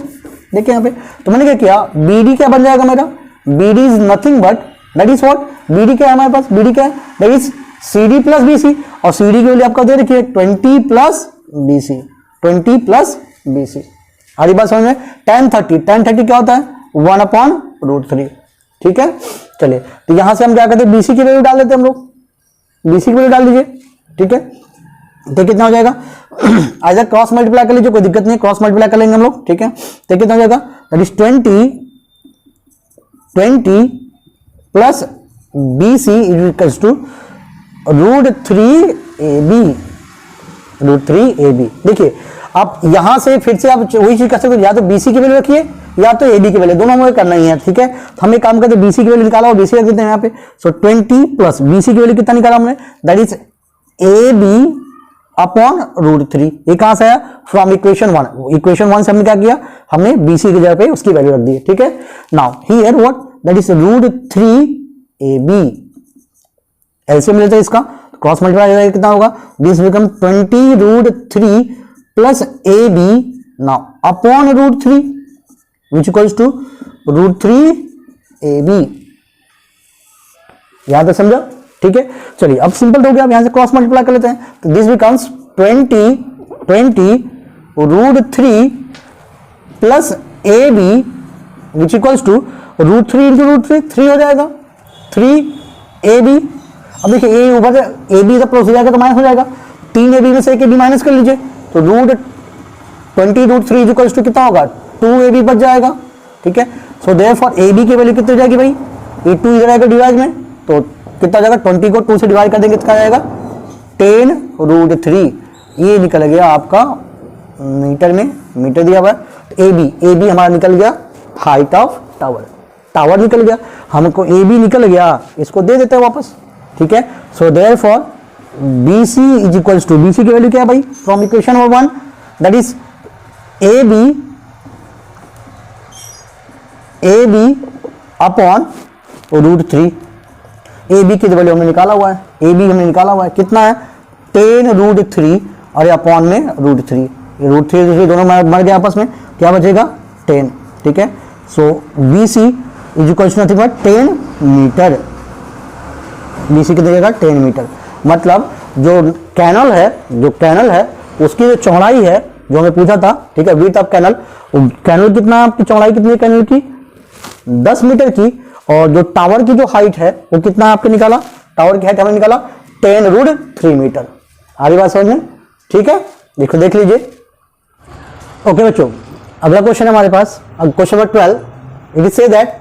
देखिए यहां पे, तो मैंने क्या किया, BD क्या बन जाएगा मेरा, BD is nothing but that is what, BD क्या है हमारे पास, BD क्या है, that is CD plus BC, और CD की वैल्यू आपका दे रखिए 20 प्लस BC, आ रही बात समझ में? tan 30 क्या होता है 1/√3, ठीक है। चलिए तो यहां से हम क्या करते हैं, BC की वैल्यू डाल देते हैं हम लोग, BC की वैल्यू डाल दीजिए, ठीक है। तो कितना हो जाएगा, आइदर क्रॉस मल्टीप्लाई कर लीजिए, कोई दिक्कत नहीं है, क्रॉस मल्टीप्लाई कर लेंगे हम लोग, ठीक है। तो कितना हो जाएगा, that is 20 plus BC equals to √3AB। देखिए आप यहां से फिर से आप वही चीज कर सकते हो, या तो BC की वैल्यू रखिए या तो AB की वैल्यू, दोनों में करना ही है, ठीक है। तो हम एक काम करते हैं, BC की वैल्यू निकाला और BC रख देते हैं यहाँ पे। सो 20 प्लस BC की वैल्यू कितना निकाला हमने, दैट इज AB/√3। ये कहां से आया, फ्रॉम इक्वेशन 1। इक्वेशन 1 से हमने क्या किया, हमने BC की जगह पे उसकी वैल्यू रख दी, ठीक है। Now here what, that is √3AB। LCM लेते हैं इसका, क्रॉस मल्टीप्लाई कितना होगा, this become 20√3 plus AB now upon √3 which equals to √3AB। यहां तक समझा, ठीक है। चलिए अब सिंपल हो गया, अब यहां से क्रॉस मल्टीप्लाई कर लेते हैं, तो this becomes 20√3 plus AB which equals to √3 into √3, 3 हो जाएगा, 3AB। अब देखिए ए ऊपर से AB इधर प्लस हो जाएगा तो माइनस हो जाएगा, 3AB में से एक AB माइनस कर लीजिए, तो √20√3 इक्वल्स टू कितना होगा, 2AB बच जाएगा, ठीक है। सो देयरफॉर AB की वैल्यू कितनी हो जाएगी भाई, ये 2 इधर आएगा डिवाइड में, तो कितना जाएगा, 20 को 2 से डिवाइड कर देंगे कितना जाएगा, 10√3। ये निकल गया आपका मीटर में, मीटर दिया हुआ है। AB हमारा निकल गया हाइट ऑफ टावर, टावर निकल गया, हमको AB निकल गया, इसको दे देते हैं वापस, ठीक है। So therefore BC is equals to, BC की वैल्यू क्या है भाई, from equation number 1 that is AB upon √3। AB की वैल्यू हमने निकाला हुआ है, AB हमने निकाला हुआ है, कितना है 10√3 और ये अपॉन में √3, √3 दोनों मर गए आपस में, क्या बचेगा 10, ठीक है। So BC is equals to nothing but 10 metre, BC की जगह 10 मीटर, मतलब जो कैनल है उसकी जो चौड़ाई है जो हमें पूछा था, ठीक है, विड्थ ऑफ कैनल, कैनल कितना आपकी चौड़ाई कितनी है कैनल की 10 मीटर की, और जो टावर की जो हाइट है वो कितना आपके निकाला, टावर की हाइट हमने निकाला 10√3 मीटर। आ रही बात समझ में, ठीक है। देखो देख लीजिए, ओके बच्चों। अगला क्वेश्चन है हमारे पास, question number 12, it is say that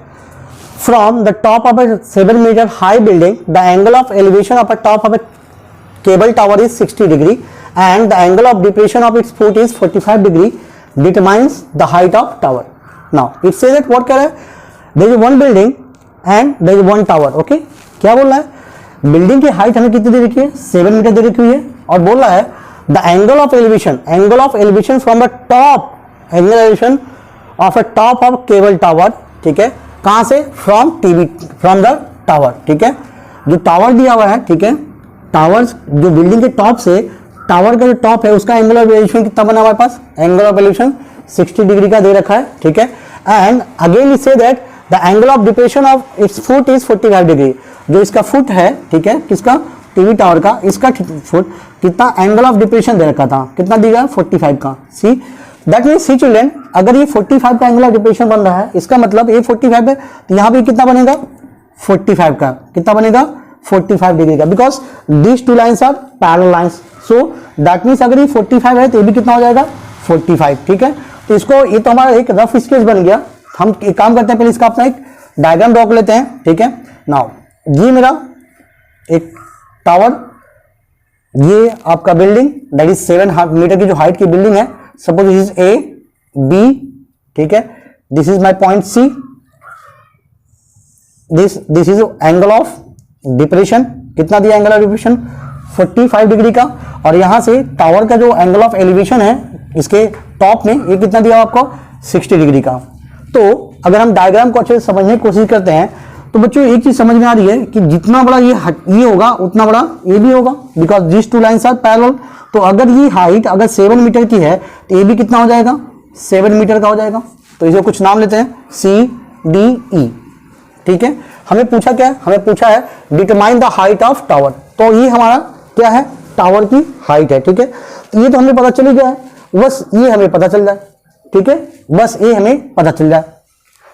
from the top of a 7 meter high building the angle of elevation of a top of a cable tower is 60 degree and the angle of depression of its foot is 45 degree determines the height of tower. Now it says that what कह रहा है, there is one building and there is one tower, okay। क्या बोल रहा है, building की height हमें कितनी दे रखी है 7 मीटर दे रखी हुई है, और बोल रहा है the angle of elevation from the top, angle elevation of a top of cable tower, ठीक है, कहां से, फ्रॉम द टावर, ठीक है। जो टावर दिया हुआ है, ठीक है, टावर जो बिल्डिंग के टॉप से, टावर का जो टॉप है उसका एंगल ऑफ एलिवेशन कितना बना हमारे पास, एंगल ऑफ एलिवेशन 60 डिग्री का दे रखा है, ठीक है। And again it say that the angle of depression of its foot is 45 degree, जो इसका फुट है, ठीक है, किसका, टीवी टावर का, इसका फुट कितना एंगल ऑफ डिप्रेशन दे रखा था, कितना दिया 45 का। See that mean see children, अगर ये 45 का एंगल ऑफ डिप्रेशन बन रहा है, इसका मतलब ये 45 है, तो यहाँ पे कितना बनेगा 45 का, कितना बनेगा 45 डिग्री का, because this two lines are parallel lines. So that means अगर ये 45 है तो ये भी कितना हो जाएगा 45, ठीक है। तो इसको, ये तो हमारा एक रफ स्केच बन गया। हम एक काम करते हैं, पहले इसका अपना एक डायग्राम ड्रॉ कर लेते हैं, ठीक है। नाउ ये मेरा एक टावर, ये आपका बिल्डिंग दैट इज 7 मीटर की जो हाइट की बिल्डिंग है, suppose this is A B, ठीक है, this is my point C, this is angle of depression, कितना दिया एंगल ऑफ डिप्रेशन 45 डिग्री का, और यहां से टावर का जो एंगल ऑफ एलिवेशन है इसके टॉप में, ये कितना दिया आपको 60 डिग्री का। तो अगर हम डायग्राम को अच्छे से समझने की कोशिश करते हैं तो बच्चों एक चीज समझ में आ रही है कि जितना बड़ा ये होगा उतना बड़ा ये भी होगा, because this two lines are parallel. तो अगर ये हाइट अगर 7 मीटर की है तो ये भी कितना हो जाएगा 7 मीटर का हो जाएगा। तो इसे कुछ नाम लेते हैं CDE, ठीक है। हमें पूछा क्या है, हमें पूछा है determine the height of tower, तो ये हमारा क्या है टावर की हाइट है, ठीक है। तो ये तो हमें पता चल ही गया है, बस ये हमें पता चल जाए, ठीक है, बस ये हमें पता चल जाए।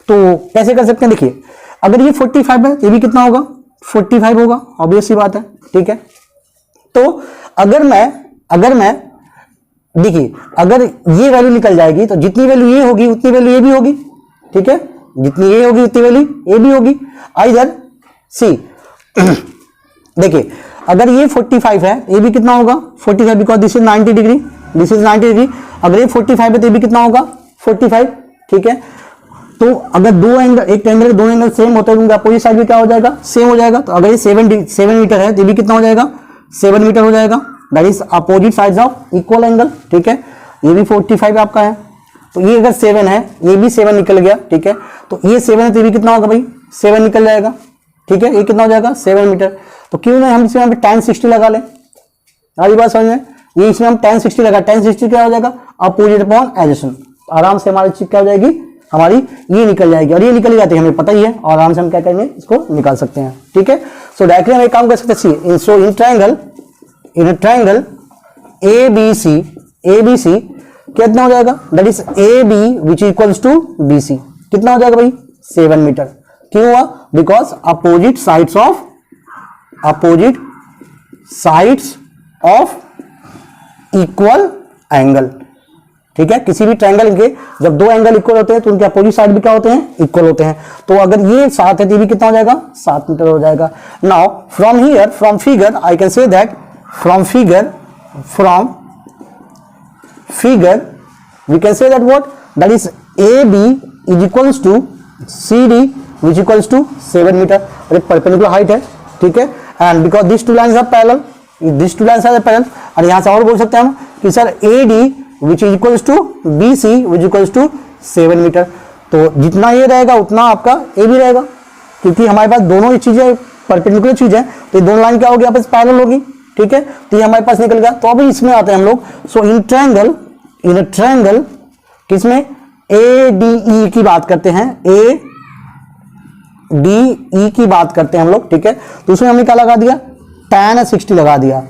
तो कैसे कर सकते हैं, देखिए अगर ये 45 है, ये भी कितना होगा 45 होगा, ऑब्वियस सी बात है, ठीक है। तो अगर मैं देखिए अगर ये वैल्यू निकल जाएगी तो जितनी वैल्यू ये होगी उतनी वैल्यू ये भी होगी, ठीक है, जितनी ये होगी उतनी वैल्यू ये भी होगी। इधर सी देखिए अगर ये 45 है, ये भी कितना होगा 45, because this is 90 degree, this is 90 degree. अगर ये 45 है तो ये भी कितना होगा 45, ठीक है। तो अगर दो एंगल, एक एंगल के दोनों एंगल सेम होते हैं, उनका अपोजिट साइड भी क्या हो जाएगा, सेम हो जाएगा। तो अगर ये 7 मीटर है तो ये भी कितना हो जाएगा 7 मीटर हो जाएगा, that is opposite sides of equal angle, ठीक है। ये भी 45 आपका है, तो ये अगर 7 है, ये भी 7 निकल गया, ठीक है। तो ये 7 है तो ये भी कितना होगा भाई 7 निकल जाएगा, ठीक है। ये कितना हो जाएगा 7 मीटर। तो क्यों ना हम इसमें tan 60 लगा लें, आगे बात समझ में, ये इसमें हम tan 60 लगा, tan 60 क्या हो जाएगा अपोजिट अपॉन एडजेसेंट, आराम से हमारी चीज क्या हो जाएगी, हमारी ये निकल जाएगी, और ये निकल जाती है हमें पता ही है, और आराम से हम क्या करेंगे इसको निकाल सकते हैं, ठीक है। सो डायरेक्टली हम एक काम कर सकते हैं, सो इन ट्रायंगल ABC कितना हो जाएगा, that is AB which equals to BC, कितना हो जाएगा भाई 7 मीटर। क्यों हुआ, because opposite sides of equal angle, ठीक है। किसी भी ट्रायंगल के जब दो एंगल इक्वल होते हैं तो उनके अपोजिट साइड भी क्या होते हैं, इक्वल होते हैं। तो अगर ये 7 है तो ये भी कितना हो जाएगा 7 मीटर हो जाएगा। Now from figure I can say that from figure we can say that what, that is AB is equals to CD which equals to 7 meter, और एक परपेंडिकुलर हाइट है, ठीक है। And because this two lines are parallel, और यहां से और बोल सकते हैं हम कि sir AD which is equals to BC which equals to 7 metre. तो जितना ये रहेगा उतना आपका A भी रहेगा, क्योंकि हमारे पास दोनों ही चीजें परपेंडिकुलर चीज है, तो ये दोनों लाइन क्या होगी आपस पैरेलल होगी, ठीक है। तो ये हमारे पास निकल गया। तो अभी इसमें आते हैं हम लोग। सो इन ट्रायंगल किसमें ADE की बात करते हैं, ADE की बात करते हैं हम लोग, ठीक है। तो उसमें हमने क्या लगा दिया tan 60 लगा दिया,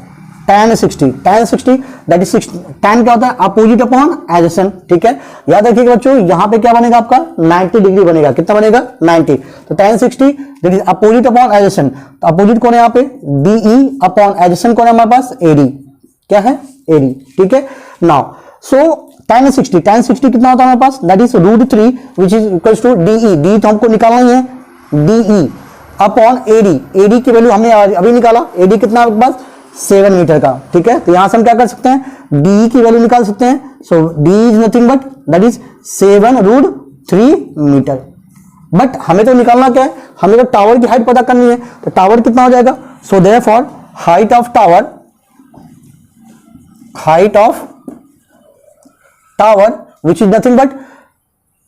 tan 60 दैट इज tan क्या होता है अपोजिट अपॉन एडजेसेंट, ठीक है। याद रखिएगा बच्चों, यहां पे क्या बनेगा आपका 90 डिग्री बनेगा, कितना बनेगा 90। तो tan 60 that is opposite upon adjacent, तो अपोजिट कौन है यहाँ पे DE अपॉन एडजेसेंट कौन है हमारे पास AD, क्या है AD, ठीक है। नाउ सो tan 60 कितना होता है हमारे पास, that is √3 which is equals to DE तो हमको निकालना ही है DE अपॉन AD की वैल्यू हमने अभी निकाला, AD कितना है आपके पास 7 मीटर का, ठीक है। तो यहां से हम क्या कर सकते हैं DE की वैल्यू निकाल सकते हैं। So DE is nothing but that is 7√3 metre. But हमें तो निकालना क्या है, हमें तो टावर की हाइट पता करनी है। तो टावर कितना हो जाएगा, so therefore height of tower which is nothing but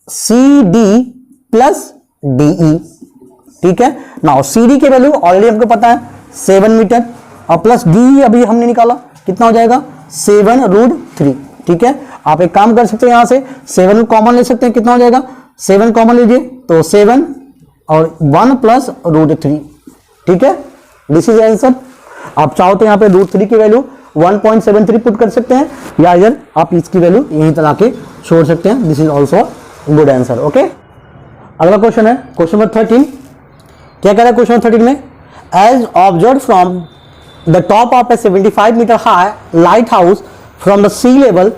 CD plus DE, ठीक है। नाउ CD की वैल्यू ऑलरेडी हमको पता है 7 मीटर, और प्लस DE अभी हमने निकाला, कितना हो जाएगा 7√3, ठीक है। आप एक काम कर सकते हैं, यहां से 7 कॉमन ले सकते हैं, कितना हो जाएगा 7 कॉमन लीजिए, तो 7 और 1 प्लस √3, ठीक है। This is answer. आप चाहो तो यहाँ पे √3 की वैल्यू 1.73 पुट कर सकते हैं, या इधर आप इसकी वैल्यू यहीं तक आके छोड़ सकते हैं। This is also good answer, okay. अगला क्वेश्चन है क्वेश्चन नंबर 13। क्या कह रहा है क्वेश्चन नंबर 13 में, as observe from the top of a 75 metre high lighthouse from the sea level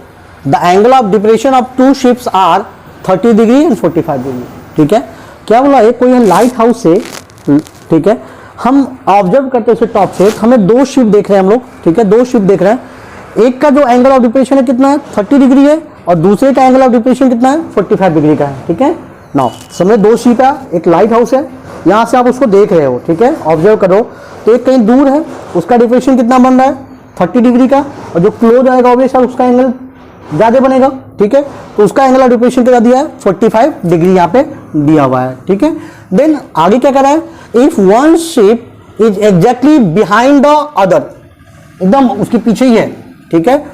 the angle of depression of two ships are 30 degree and 45 degree, ठीक है। क्या बोला है, कोई लाइट हाउस से, ठीक है, हम ऑब्जर्व करते हैं टॉप से, हमें दो शिप देख रहे हैं हम लोग, ठीक है, दो शिप देख रहे हैं। एक का जो एंगल ऑफ डिप्रेशन है कितना है 30 डिग्री है, और दूसरे का एंगल ऑफ डिप्रेशन कितना है 45 डिग्री का है, ठीक है। नाउ समझ, दो शिप है, एक लाइट हाउस है, यहां से आप उसको देख रहे हो, ठीक है, ऑब्जर्व करो। तो एक कहीं दूर है, उसका डिप्रेशन कितना बन रहा है 30 डिग्री का, और जो क्लोज आएगा ऑब्वियसली उसका एंगल ज्यादा बनेगा, ठीक है। तो उसका एंगल ऑफ डिप्रेशन क्या दिया है 45 डिग्री यहाँ पे दिया हुआ है, ठीक है। देन आगे क्या कर रहा है, if one ship is exactly behind the other, एकदम उसके पीछे ही है, ठीक है,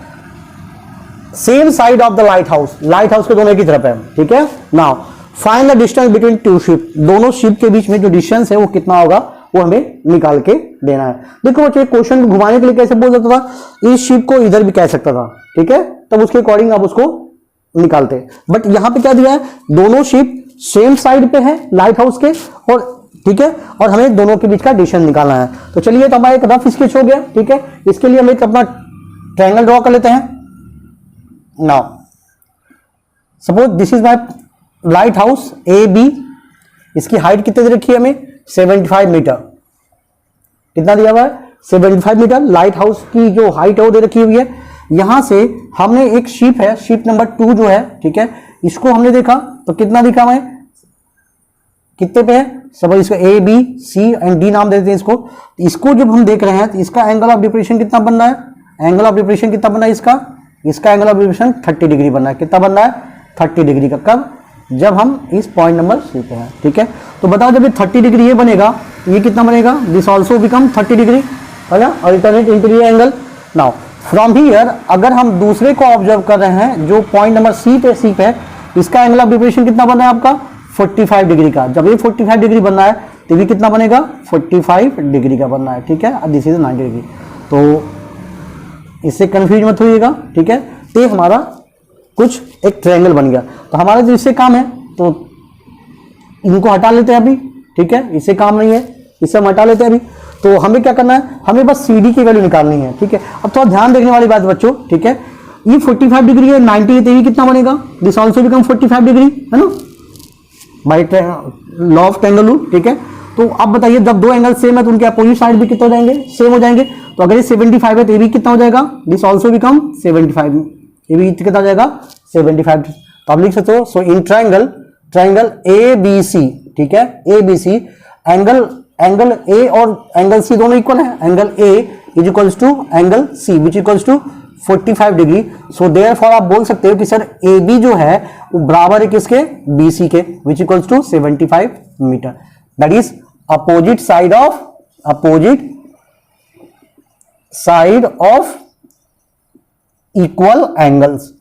same side of the light house के दोनों की तरफ है, ठीक है। Now find the distance between two ship, दोनों शिप के बीच में जो डिस्टेंस है वो कितना होगा, वो हमें निकाल के देना है। देखो बच्चों, क्वेश्चन को घुमाने के लिए कैसे बोल सकता था, इस शिप को इधर भी कह सकता था, ठीक है, तब उसके अकॉर्डिंग आप उसको निकालते हैं। बट यहां पे क्या दिया है, दोनों शिप सेम साइड पे है लाइट हाउस के, और ठीक है, और हमें दोनों के बीच का डिस्टेंस निकालना है। तो चलिए, तो हमारा एक रफ स्केच हो गया, ठीक है। इसके लिए हम एक अपना ट्रायंगल ड्रॉ कर लेते हैं। Now suppose this is my lighthouse A B. इसकी हाइट कितनी दे रखी है हमें, 75 मीटर। कितना दिया हुआ है, 75 मीटर। लाइट हाउस की जो हाइट है वो दे रखी हुई है। यहां से हमने एक शिप है, शिप नंबर 2 जो है, ठीक है, इसको हमने देखा तो कितना दिखा हमें, कितने पे है, सपोज इसको A B C and D नाम देते हैं इसको। इसको जब हम देख रहे हैं तो इसका एंगल ऑफ डिप्रेशन कितना बन रहा है, एंगल ऑफ डिप्रेशन कितना बन रहा है इसका एंगल ऑफ डिप्रेशन 30 डिग्री बन रहा है। कितना बन रहा है, 30 डिग्री का। कब, जब हम इस पॉइंट नंबर सी पे हैं, ठीक है। तो बताओ जब ये 30 डिग्री ये बनेगा, ये कितना बनेगा, दिस ऑल्सो बिकम 30 डिग्री, है ना, alternate interior angle. Now from here अगर हम दूसरे को ऑब्जर्व कर रहे हैं जो पॉइंट नंबर सी पे, इसका एंगल ऑफ डिप्रेशन कितना बन रहा है आपका, 45 डिग्री का। जब ये 45 डिग्री बन रहा है तो ये कितना बनेगा, 45 डिग्री का बनना है, ठीक है। This is 90 degree. तो इससे कंफ्यूज मत होइएगा, ठीक है। तो हमारा कुछ एक ट्रायंगल बन गया। तो हमारा जो इससे काम है तो इनको हटा लेते हैं अभी, ठीक है, इससे काम नहीं है, इसे हम हटा लेते हैं अभी। तो हमें क्या करना है, हमें बस सी डी की वैल्यू निकालनी है, ठीक है। अब थोड़ा ध्यान देखने वाली बात बच्चों, ठीक है, ये 45 डिग्री है, 90 है, तो ये कितना बनेगा, दिस ऑल्सो बिकम 45 डिग्री, है ना, by law of triangle rule, ठीक है। तो अब बताइए जब दो एंगल सेम है तो उनके अपोजिट साइड भी कितने हो जाएंगे, सेम हो जाएंगे। तो अगर ये 75 है तो ये भी कितना हो जाएगा, दिस ऑल्सो बिकम 75, ये भी कितना हो जाएगा 75। तो आप लिख सकते हो, सो in triangle A B C, ठीक है, ए बी सी, एंगल ए और एंगल सी दोनों इक्वल है। Angle A is equals to angle C which equals to 45 degree. So therefore आप बोल सकते हो कि सर ए बी जो है वो बराबर है किसके, बी सी के, which equals to 75 metre. That is opposite side of equal angles.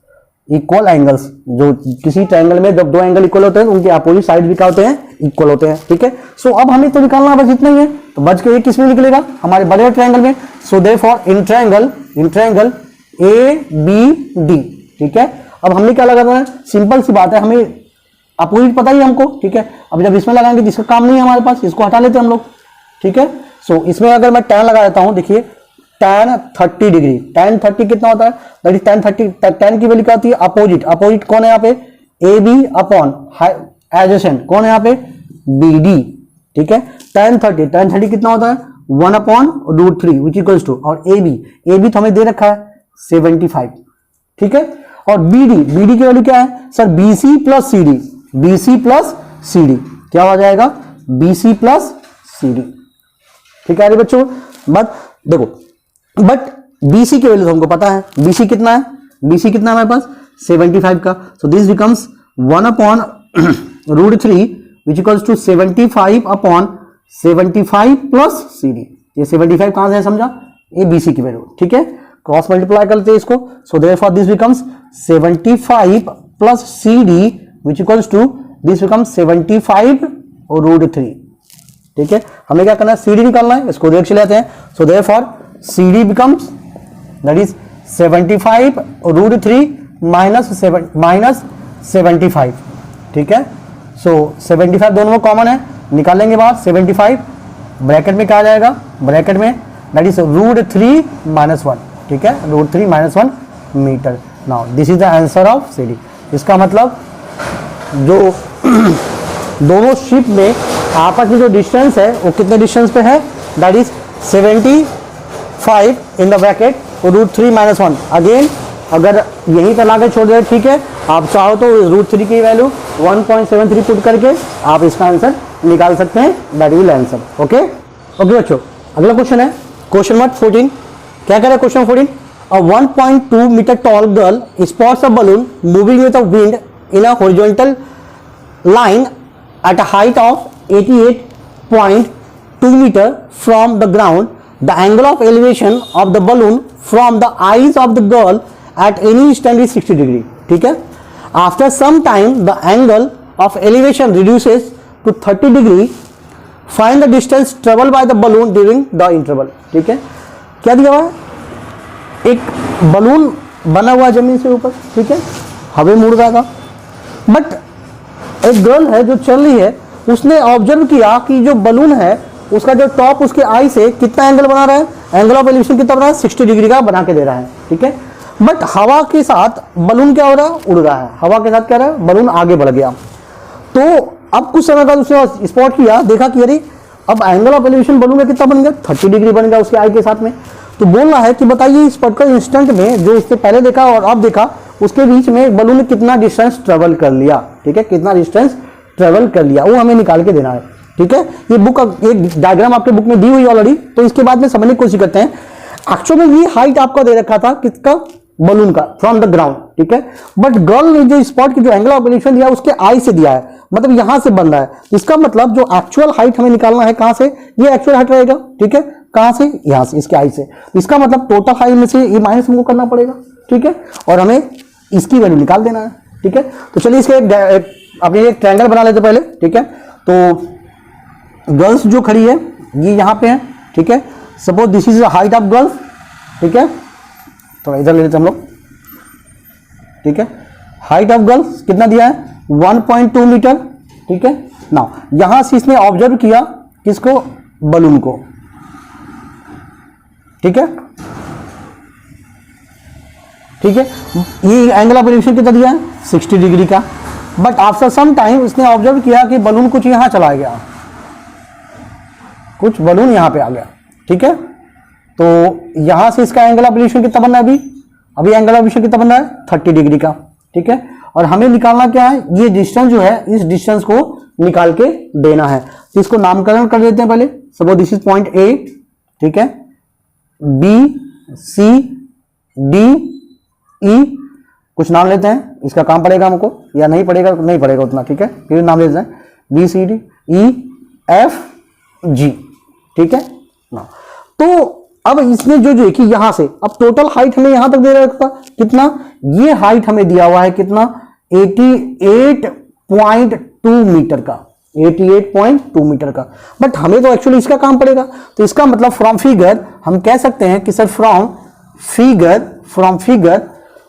जो किसी ट्रायंगल में जब दो एंगल इक्वल होते हैं तो उनके अपोजिट साइड भी क्या होते हैं, इक्वल होते हैं, ठीक है। सो अब हमें तो निकालना बस इतना ही है। तो बच के एक किस में निकलेगा, हमारे बड़े ट्रायंगल में। So therefore in triangle A B D, ठीक है। अब हमने क्या लगाना है, सिंपल सी बात है, हमें अपोजिट पता ही हमको, ठीक है। अब जब इसमें लगाएंगे जिसका काम नहीं है हमारे पास, इसको हटा लेते हैं हम लोग, ठीक है। सो इसमें अगर मैं tan लगा देता हूं, देखिए tan 30 डिग्री, tan 30 कितना होता है, दैट इज tan 30, tan की वैल्यू क्या होती है, अपोजिट कौन है यहाँ पे, ए बी अपॉन एडजेसेंट कौन है यहाँ पे, बी डी, ठीक है। tan 30 कितना होता है, 1/√3 विच इक्वल्स टू, और ए बी तो हमें दे रखा है 75, ठीक है। और बी डी की वैल्यू क्या है सर, BC प्लस CD, क्या हो जाएगा, BC प्लस CD, ठीक है बच्चों। बट BC की वैल्यू तो हमको पता है, BC कितना है हमारे पास 75 का। So this becomes 1/√3 which equals to 75/75 plus CD। ये 75 कहां से है समझा, ये BC की वैल्यू, ठीक है। क्रॉस मल्टीप्लाई करते हैं इसको। So therefore this becomes 75 plus CD which equals to this becomes 75/√3, ठीक है। हमें क्या करना है, CD निकालना है, इसको देख लेते हैं। So therefore CD becomes that is 75/√3 minus 75, ठीक है। सो 75 दोनों में कॉमन है, निकालेंगे बाहर 75, ब्रैकेट में क्या आ जाएगा, ब्रैकेट में दैट इज √3 - 1, ठीक है, √3 - 1 metre. Now this is the answer of CD। इसका मतलब जो दोनों शिप में आपस में जो डिस्टेंस है वो कितने डिस्टेंस पे है, that is 75 in the bracket √3 - 1। Again अगर यहीं पर लाके छोड़ दे, ठीक है, आप चाहो तो √3 की वैल्यू 1.73 पुट करके आप इसका आंसर निकाल सकते हैं, दैट विल आंसर। ओके बच्चों, अगला क्वेश्चन है क्वेश्चन नंबर 14। क्या कह रहा है question 14, a 1.2 meter tall girl spots a balloon moving with a wind in a horizontal line at a height of 88.2 meter from the ground. The angle of elevation of the balloon from the eyes of the girl at any instant is 60 degree, ठीक है। After some time the angle of elevation reduces to 30 degree. Find the distance traveled by the balloon during the interval, ठीक है। क्या दिया हुआ है, एक balloon बना हुआ जमीन से ऊपर, ठीक है, हवा में उड़ जाएगा। बट एक गर्ल है जो चल रही है, उसने ऑब्जर्व किया कि जो बलून है उसका जो टॉप उसके आई से कितना एंगल बना रहा है, एंगल ऑफ एलिवेशन कितना बना रहा है, 60 डिग्री का बना के दे रहा है, ठीक है। बट हवा के साथ बलून क्या हो रहा है, उड़ रहा है, हवा के साथ क्या रहा है, बलून आगे बढ़ गया। तो अब कुछ समय बाद उसने स्पॉट किया, देखा कि अरे अब एंगल ऑफ एलिवेशन बलून में कितना बन गया, 30 डिग्री बन गया उसके आई के साथ में। तो बोल रहा है कि बताइए इस पर्टिकुलर इंस्टेंट में जो इससे पहले देखा और अब देखा उसके बीच में बलून ने कितना डिस्टेंस ट्रेवल कर लिया, ठीक है, कितना डिस्टेंस ट्रेवल कर लिया, वो हमें निकाल के देना है, ठीक है। ये बुक एक डायग्राम आपके बुक में दी हुई ऑलरेडी, तो इसके बाद में समझने की कोशिश करते हैं। एक्चुअल में ये हाइट आपका दे रखा था किसका, बलून का, फ्रॉम द ग्राउंड, ठीक है। बट गर्ल ने जो स्पॉट की जो एंगल ऑफ एलिवेशन दिया उसके आई से दिया है, मतलब यहां से बन रहा है। इसका मतलब जो एक्चुअल हाइट हमें निकालना है कहां से, ये एक्चुअल हाइट रहेगा, ठीक है, कहां से, यहां से, इसके आई से। इसका मतलब टोटल हाइट में से ये माइनस हमको करना पड़ेगा, ठीक है, और हमें इसकी वैल्यू निकाल देना है, ठीक है। तो चलिए इसके अपने एक ट्रायंगल बना लेते पहले, ठीक है। तो गर्ल्स जो खड़ी है ये यहां पे है, ठीक है। Suppose this is the height of girls, ठीक है, थोड़ा इधर ले लेते हम लोग, ठीक है। हाइट ऑफ गर्ल्स कितना दिया है, 1.2 मीटर, ठीक है। नाउ यहां से इसने ऑब्जर्व किया किसको, बलून को, ठीक है, ठीक है। ये एंगल ऑफ एलिवेशन कितना दिया है, 60 डिग्री का। बट आफ्टर सम टाइम इसने ऑब्जर्व किया कि बलून कुछ यहां चला गया, कुछ बलून यहां पे आ गया, ठीक है। तो यहां से इसका एंगल ऑफ एलिवेशन कितना बन रहा है, अभी एंगल ऑफ एलिवेशन कितना बन रहा है, 30 डिग्री का, ठीक है। और हमें निकालना क्या है, ये डिस्टेंस जो है इस डिस्टेंस को निकाल के देना है। तो इसको नामकरण कर देते हैं पहले। Suppose this is point A, ठीक है, बी, सी, डी, ई, कुछ नाम लेते हैं, इसका काम पड़ेगा हमको या नहीं पड़ेगा, नहीं पड़ेगा उतना, ठीक है, फिर नाम लेते हैं बी, सी, डी, ई, एफ, जी, ठीक है ना। तो अब इसने जो देखी यहां से, अब टोटल हाइट हमें यहां तक दे रखा कितना, ये हाइट हमें दिया हुआ है कितना, 88.2 मीटर का, 88.2 मीटर का। बट हमें तो एक्चुअली इसका काम पड़ेगा। तो इसका मतलब फ्रॉम फिगर हम कह सकते हैं कि sir from figure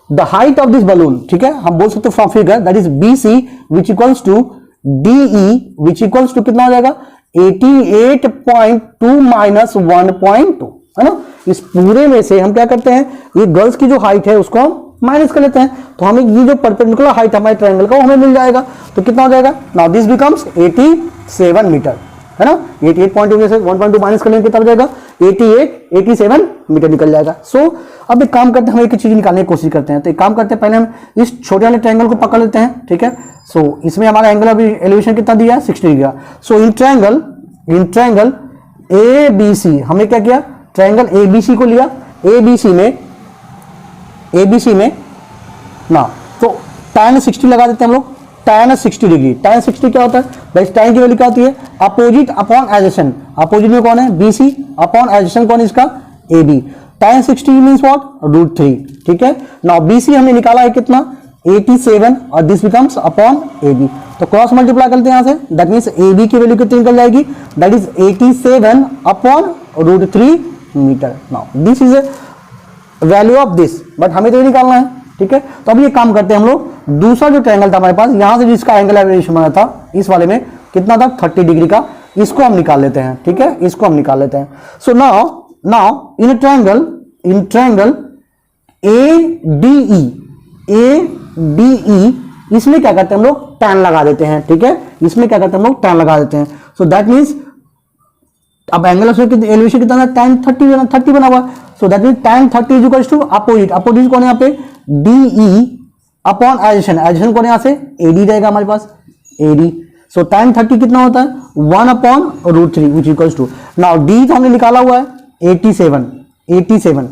the height of this balloon, ठीक है, हम बोल सकते हैं from figure that is B C which equals to D E which equals to कितना हो जाएगा, 88.2 माइनस 1.2, है ना। इस पूरे में से हम क्या करते हैं, ये गर्ल्स की जो हाइट है उसको हम माइनस कर लेते हैं, तो हमें ये जो परपेंडिकुलर हाइट हमारे ट्रायंगल का वो हमें मिल जाएगा। तो कितना हो जाएगा, नाउ दिस बिकम्स 87 मीटर, है ना। 88.2 में से 1.2 माइनस कर लेंगे कितना हो जाएगा, 87 मीटर निकल जाएगा। सो अब एक काम करते हैं, हम एक चीज निकालने की कोशिश करते हैं। तो एक काम करते हैं, पहले हम इस छोटे वाले ट्रायंगल को पकड़ लेते हैं, ठीक है। सो इसमें हमारा एंगल ऑफ एलिवेशन कितना दिया है, 60 डिग्री का। सो इन ट्रायंगल ए बी सी हमने क्या किया, ट्रायंगल ए बी सी को लिया, ए बी सी में ना, तो tan 60 लगा देते हैं हम लोग, tan 60 डिग्री। tan 60 क्या होता है भाई, tan की वैल्यू क्या होती है, अपोजिट अपॉन एडजेसेंट। अपोजिट में कौन है, BC, अपॉन एडजेसेंट कौन है इसका, AB। tan 60 मींस व्हाट, √3, ठीक है। नाउ BC हमने निकाला है कितना, 87, और दिस बिकम्स अपॉन AB। तो क्रॉस मल्टीप्लाई करते हैं यहां से, दैट मींस AB की वैल्यू कितनी निकल जाएगी, that is 87 upon √3 metre. Now this is value of this, but हमें तो ये निकालना है, ठीक है। तो अब ये काम करते हैं हम लोग, दूसरा जो ट्रायंगल था हमारे पास, यहां से जिसका एंगल एलिवेशन बना था, इस वाले में कितना था, 30 डिग्री का, इसको हम निकाल लेते हैं, ठीक है, इसको हम निकाल लेते हैं। सो नाउ इन ट्रायंगल ADE, इसमें क्या करते हैं हम लोग, tan लगा देते हैं, ठीक है, इसमें क्या करते हैं हम लोग, tan लगा देते हैं। सो दैट मींस अब एंगल ऑफ एलिवेशन कितना है, tan 30 बना हुआ। So that means tan 30 is equal to opposite कौन है यहाँ पे, DE अपॉन एडिशन कौन है यहाँ से, AD रहेगा हमारे पास, AD। सो tan 30 कितना होता है, 1 upon √3 which equals to, now D तो हमने निकाला हुआ है 87,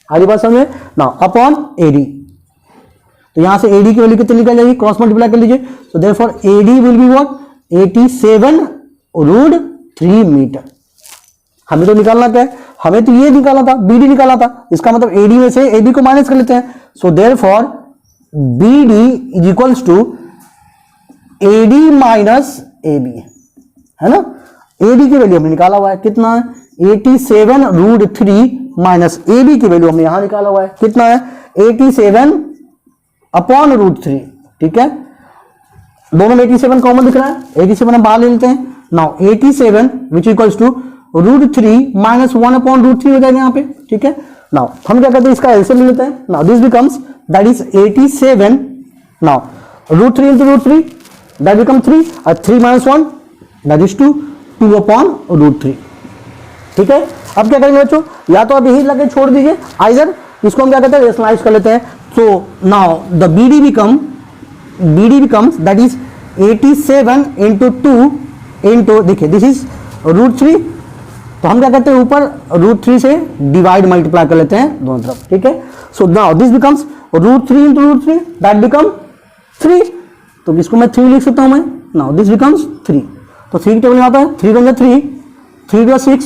आगे बात समझे ना, अपॉन AD। तो यहां से AD की वैल्यू कितनी निकल जाएगी, क्रॉस मल्टीप्लाई कर लीजिए। So therefore AD will be what, 87 √3 metre. हमें तो निकालना क्या है, हमें तो ये निकालना था, BD निकालना था। इसका मतलब AD में से AB को माइनस कर लेते हैं। So therefore BD is equals to AD minus AB, है ना। AD की वैल्यू हमने निकाला हुआ है कितना है, 87 √3 माइनस AB की वैल्यू हमने यहां निकाला हुआ है कितना है, 87 अपॉन रूट 3, ठीक है। दोनों में 87 कॉमन दिख रहा है, 87 हम बाहर ले लेते हैं। Now 87 which equals to root 3 minus 1 upon root 3 हो जाएगा यहाँ पे, ठीक है। नाउ हम क्या करते हैं, इसका एलसीएम ले लेते हैं। Now this becomes that is 87, now root 3 into root 3 that become 3 और 3 minus 1 that is 2, 2 upon root 3, ठीक है। अब क्या करेंगे बच्चों, या तो अब यही लगे छोड़ दीजिए, आइदर इसको हम क्या करते हैं रेशनलाइज कर लेते हैं। So now the BD becomes that is 87 into 2 into, देखिए दिस इज रूट 3, तो हम क्या करते हैं ऊपर रूट 3 से डिवाइड मल्टीप्लाई कर लेते हैं दोनों तरफ, ठीक है। So now this becomes root 3 into root 3 that become 3, तो इसको मैं 3 लिख सकता हूं मैं। नाउ दिस बिकम्स 3, तो 3 की टेबल में आता है 3 × 3, 3 × 6,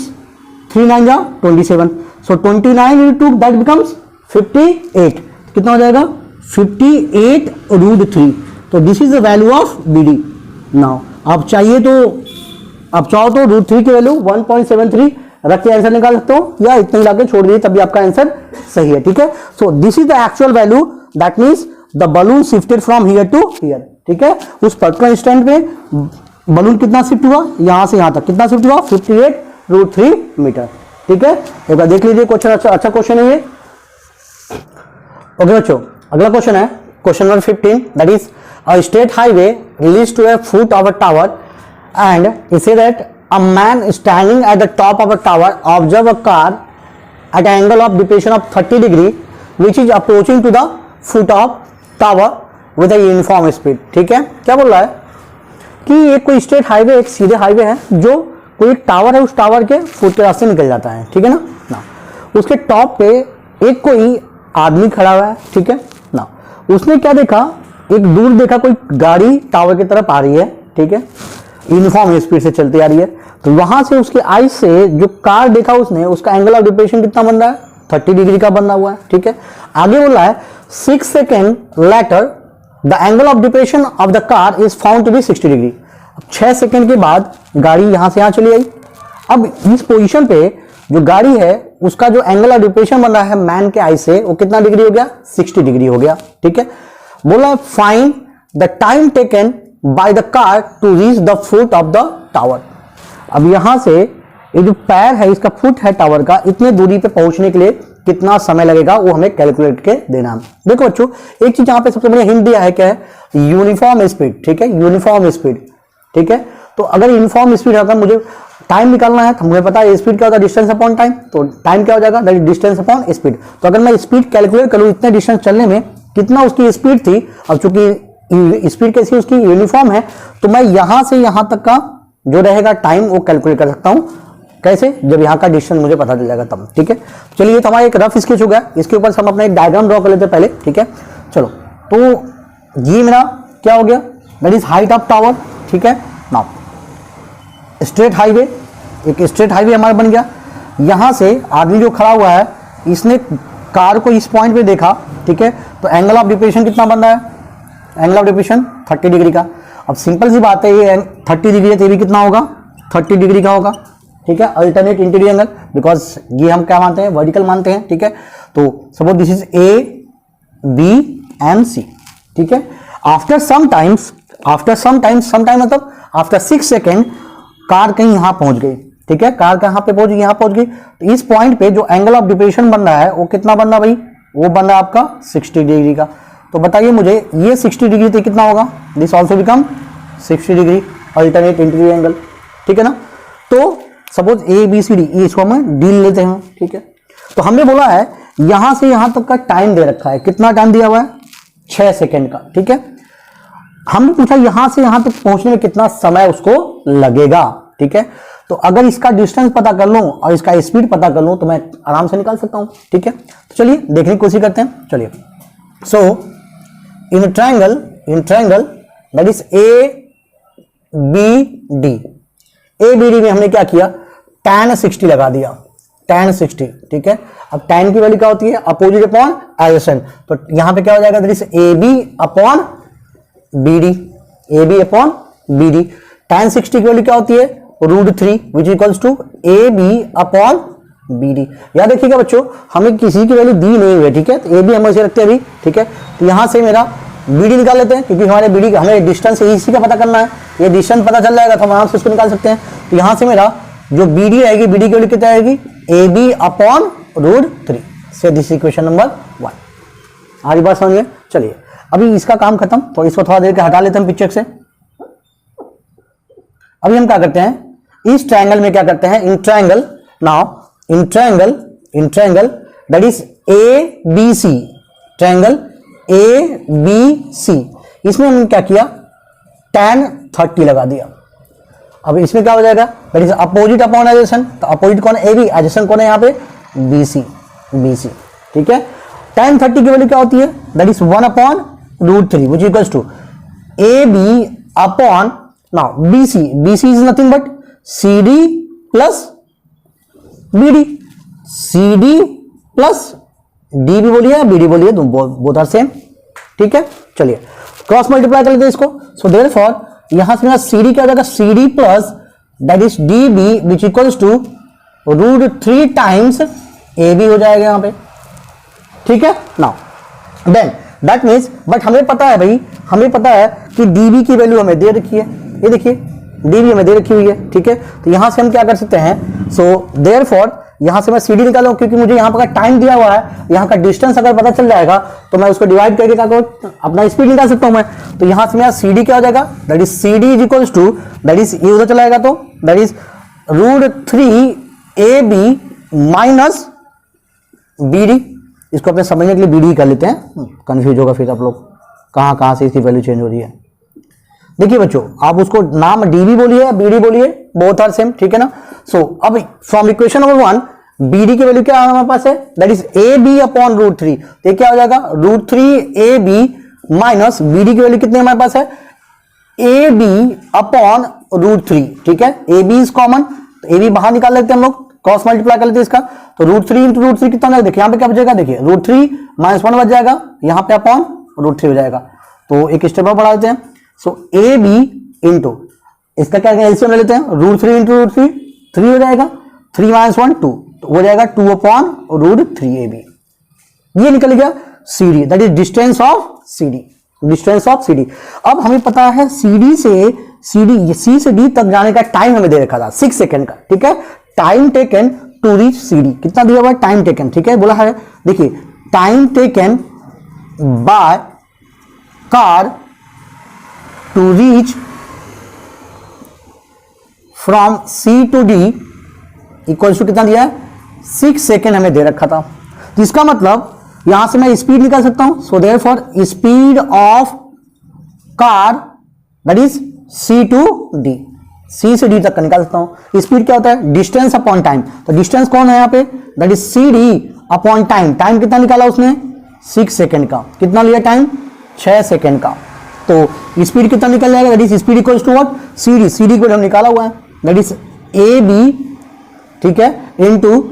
3 9 जा 27, सो 29 into 2 दैट बिकम्स 58, कितना हो जाएगा 58 रूट 3, तो this is the value of BD। Now आप चाहिए तो आप चाहो तो रूट 3 की वैल्यू 1.73 रख के आंसर निकाल सकते हो, या इतने लाके छोड़ दीजिए तभी आपका आंसर सही है, ठीक है। So this is the actual value, that means the balloon shifted from here to here, ठीक है। उस पर्टिकुलर इंस्टेंट में बलून कितना शिफ्ट हुआ, यहां से यहां तक कितना शिफ्ट हुआ 58 रूट 3 मीटर, ठीक है। एक बार देख लीजिए क्वेश्चन, अच्छा क्वेश्चन है ये। ओके बच्चों, अगला क्वेश्चन है question number 15, that is a straight highway leads to a foot of a tower and it say that a man standing at the top of a tower observe a car at an angle of depression of 30 degree which is approaching to the foot of tower with a uniform speed, ठीक है। क्या बोल रहा है कि एक कोई straight highway, एक सीधे हाईवे है, जो कोई एक टावर है, उस टावर के फुट के रास्ते निकल जाता है, ठीक है ना। उसके टॉप पे एक कोई आदमी खड़ा हुआ है, ठीक है ना। उसने क्या देखा, एक दूर देखा कोई गाड़ी टावर की तरफ आ रही है, ठीक है, यूनिफॉर्म स्पीड से चलती आ रही है। तो वहां से उसके आई से जो कार देखा उसने, उसका एंगल ऑफ डिप्रेशन कितना बन रहा है 30 डिग्री का बन हुआ है, ठीक है। आगे बोला है 6 second later the angle of depression of the car is found to be 60 degree. 6 second के बाद गाड़ी यहां से यहां चली आई। अब इस पोजीशन पे जो गाड़ी है उसका जो एंगल ऑफ डिप्रेशन बन रहा है मैन के आई से, वो कितना डिग्री हो गया 60 डिग्री हो गया, ठीक है। बोला find the time taken by the car to reach the foot of the tower. अब यहां से ये जो पैर है, इसका फुट है टावर का, इतने दूरी पे पहुंचने के लिए कितना समय लगेगा वो हमें कैलकुलेट के देना है। देखो बच्चों, एक चीज यहां पे सबसे बढ़िया हिंट दिया है, क्या है यूनिफॉर्म स्पीड, ठीक है, यूनिफॉर्म स्पीड, ठीक है। तो अगर यूनिफॉर्म स्पीड होगा, मुझे टाइम निकालना है, तो मुझे पता है स्पीड क्या होता है डिस्टेंस अपॉन टाइम, तो टाइम क्या हो जाएगा that is distance upon speed. तो अगर मैं स्पीड कैलकुलेट करूं इतने डिस्टेंस चलने में कितना उसकी स्पीड थी, अब चूंकि स्पीड कैसी उसकी यूनिफॉर्म है, तो मैं यहां से यहां तक का जो रहेगा टाइम वो कैलकुलेट कर सकता हूं। कैसे, जब यहाँ का डिस्टेंस मुझे पता चल जाएगा तब, ठीक है। चलिए ये तो हमारा एक रफ स्केच हो गया, इसके ऊपर हम अपना एक डायग्राम ड्रॉ कर लेते हैं पहले, ठीक है। चलो, तो ये मेरा क्या हो गया that is height of tower, ठीक है। नाउ स्ट्रेट हाईवे, एक स्ट्रेट हाईवे हमारा बन गया। यहां से आदमी जो खड़ा हुआ है, इसने कार को इस पॉइंट पे देखा, ठीक है। तो एंगल ऑफ डिप्रेशन कितना बन रहा है, एंगल ऑफ डिप्रेशन 30 डिग्री का। अब सिंपल सी बात है, ये 30 डिग्री है तो ये भी कितना होगा 30 डिग्री का होगा, ठीक है। अल्टरनेट इंटीरियर एंगल, बिकॉज ये हम क्या मानते हैं वर्टिकल मानते हैं, ठीक है। तो suppose this is A B and C, ठीक है। आफ्टर सम टाइम मतलब आफ्टर 6 सेकेंड कार कहीं यहां पहुंच गई, ठीक है। कार कहां पे पहुंच गई, यहां पहुंच गई। तो इस पॉइंट पे जो एंगल ऑफ डिप्रेशन बन रहा है वो कितना बन रहा है भाई, वो बन रहा है आपका 60 डिग्री का। तो बताइए मुझे ये 60 डिग्री तो कितना होगा, this also become 60 degree alternate interior angle, ठीक है ना। तो सपोज ABCD, इसको हम डी लेते हैं, ठीक है। तो हमने बोला है यहां से यहां तक का टाइम दे रखा है, कितना टाइम दिया हुआ है 6 सेकेंड का, ठीक है। हमने पूछा यहां से यहां तक पहुंचने में कितना समय उसको लगेगा, ठीक है। तो अगर इसका डिस्टेंस पता कर लूं और इसका स्पीड पता कर लूं तो मैं आराम से निकाल सकता हूं, ठीक है। तो चलिए देखने की कोशिश करते हैं, चलिए। So in triangle that is ABD में हमने क्या किया, tan 60 लगा दिया, tan 60, ठीक है। अब tan की वैल्यू क्या होती है अपोजिट अपॉन एडजेसेंट, तो यहां पे क्या हो जाएगा that is AB upon BD। tan 60 की वैल्यू क्या होती है √3 which equals to AB upon B D. याद देखिएगा बच्चों, हमें किसी की वैल्यू दी नहीं हुई है, ठीक है, तो ए बी हम ऐसे रखते हैं अभी, ठीक है। तो यहां से मेरा बी डी निकाल लेते हैं, क्योंकि हमारे बी डी हमें डिस्टेंस इसी का पता करना है, ये डिस्टेंस पता चल जाएगा तो हम आराम से इसको निकाल सकते हैं। तो यहां से मेरा जो बी डी आएगी, बी डी की वैल्यू कितना आएगी, ए बी अपॉन √3 से दिस इक्वेशन नंबर 1। आज बात समझिए। चलिए अभी इसका काम खत्म, तो इसको थोड़ा देर के हटा लेते हैं पिक्चर से। अभी हम क्या करते हैं, इस ट्रायंगल में क्या करते हैं, in triangle now in triangle that is A B C, triangle A B C, इसमें हमने क्या किया, tan 30 लगा दिया। अब इसमें क्या हो जाएगा, that is opposite upon adjacent, तो अपोजिट कौन है, ए बी, एडजेसेंट कौन है यहाँ पे, बी सी, ठीक है। tan 30 की वैल्यू क्या होती है, that is 1 upon √3 which equals to A B upon, now B C is nothing but C D plus B D, C D plus D भी बोलिए बी डी बोलिए, बोथ आर सेम, ठीक है। चलिए क्रॉस मल्टीप्लाई कर लेते हैं इसको। सो देयरफॉर यहां से मेरा सी डी क्या हो जाएगा, C D plus that is D B which equals to √3 times A B हो जाएगा यहां पे, ठीक है। Now then that means, but हमें पता है भाई, हमें पता है कि डी बी की वैल्यू हमें दे रखी है, ये देखिए डी बी हमें दे रखी हुई है, ठीक है। तो यहां से हम क्या कर सकते हैं, सो देयरफॉर यहां से मैं सी डी निकालूं, क्योंकि मुझे यहां पर टाइम दिया हुआ है, यहां का डिस्टेंस अगर पता चल जाएगा तो मैं उसको डिवाइड करके क्या करूं, अपना स्पीड निकाल सकता हूं मैं। तो यहां से मेरा सी डी क्या हो जाएगा, that is C D is equals to, that is ये उधर चला जाएगा तो that is √3 A B minus B D. इसको अपने समझने के लिए बी डी कर लेते हैं, कंफ्यूज होगा फिर आप लोग कहां से इसकी वैल्यू चेंज हो रही है। देखिए बच्चों, आप उसको नाम डी बी बोलिए बी डी बोलिए, बोथ आर सेम, ठीक है ना। सो अब from equation number 1 B D की वैल्यू क्या हमारे पास है, that is A B upon √3, तो क्या हो जाएगा, √3 A B minus B D की वैल्यू कितनी हमारे पास है, ए बी अपॉन √3, ठीक है। ए बी इज कॉमन, तो ए बी बाहर निकाल लेते हैं हम लोग, क्रॉस मल्टीप्लाई कर लेते हैं इसका, तो √3 इंटू √3 कितना हो, देखिए यहाँ पे क्या बचेगा, देखिए √3 - 1 बच जाएगा, यहाँ पे अपॉन √3 हो जाएगा। तो एक स्टेप और बढ़ा देते हैं। सो ए बी इंटू इसका क्या एलसीएम ले लेते हैं, √3 इंटू √3 3 हो जाएगा, 3 - 1 2, तो हो जाएगा 2 अपॉन √3 ए बी। ये निकल गया C D, that is distance of C D, distance of C D. अब हमें पता है सी डी से सी से डी तक जाने का टाइम हमें दे रखा था 6 सेकेंड का, ठीक है। Time taken to reach C D कितना दिया हुआ है, टाइम टेकन, ठीक है, बोला है, देखिए time taken by car to reach from C to D equals to कितना दिया है, 6 सेकेंड हमें दे रखा था। तो इसका मतलब यहां से मैं स्पीड निकाल सकता हूं, so therefore speed of car that is C to D, C से डी तक का निकाल सकता हूं। स्पीड क्या होता है, डिस्टेंस अपॉन टाइम, तो डिस्टेंस कौन है यहाँ पे, that is C D upon time, time कितना निकाला उसने 6 सेकेंड का, कितना लिया टाइम 6 सेकेंड का। तो स्पीड कितना निकल जाएगा, that is speed equals to what, C D को हम निकाला हुआ है, दैट इज ए बी, ठीक है, इंटू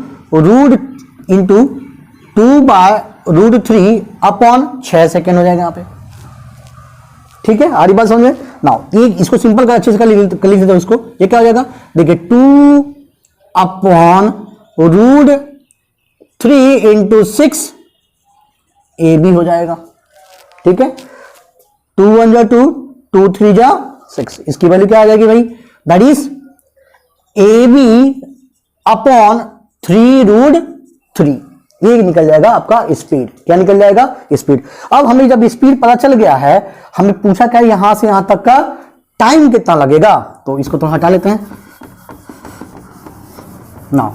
2/√3 अपॉन 6 सेकेंड हो जाएगा यहाँ पे, ठीक है। आरी बात समझ में। नाउ ये इसको सिंपल कर अच्छे से लिख देते हो इसको, ये क्या हो जाएगा, देखिए 2 अपॉन √3 इंटू 6 ए बी हो जाएगा, ठीक है। 2 1 जा 2, 2 3 जा 6, इसकी वैल्यू क्या आ जाएगी भाई, that is A B upon 3√3, ये निकल जाएगा आपका स्पीड, क्या निकल जाएगा, स्पीड। अब हमें जब स्पीड पता चल गया है, हमें पूछा क्या यहां से यहां तक का टाइम कितना लगेगा, तो इसको थोड़ा हटा लेते हैं। ना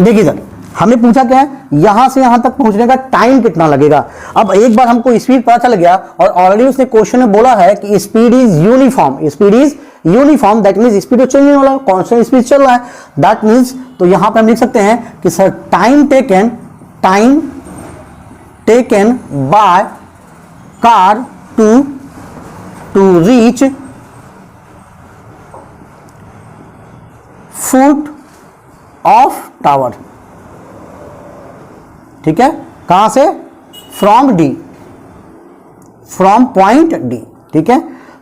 देखिए सर, हमें पूछा क्या है, यहां से यहां तक पहुंचने का टाइम कितना लगेगा। अब एक बार हमको स्पीड पता चल गया और ऑलरेडी उसने क्वेश्चन में बोला है कि speed is uniform, speed is uniform, that means speed तो चेंज नहीं हो रहा, कांस्टेंट स्पीड चल रहा है, दैट मींस तो यहां पे हम लिख सकते हैं कि sir time taken by car to reach foot of tower, ठीक है, कहां से, from D, from point D, ठीक है।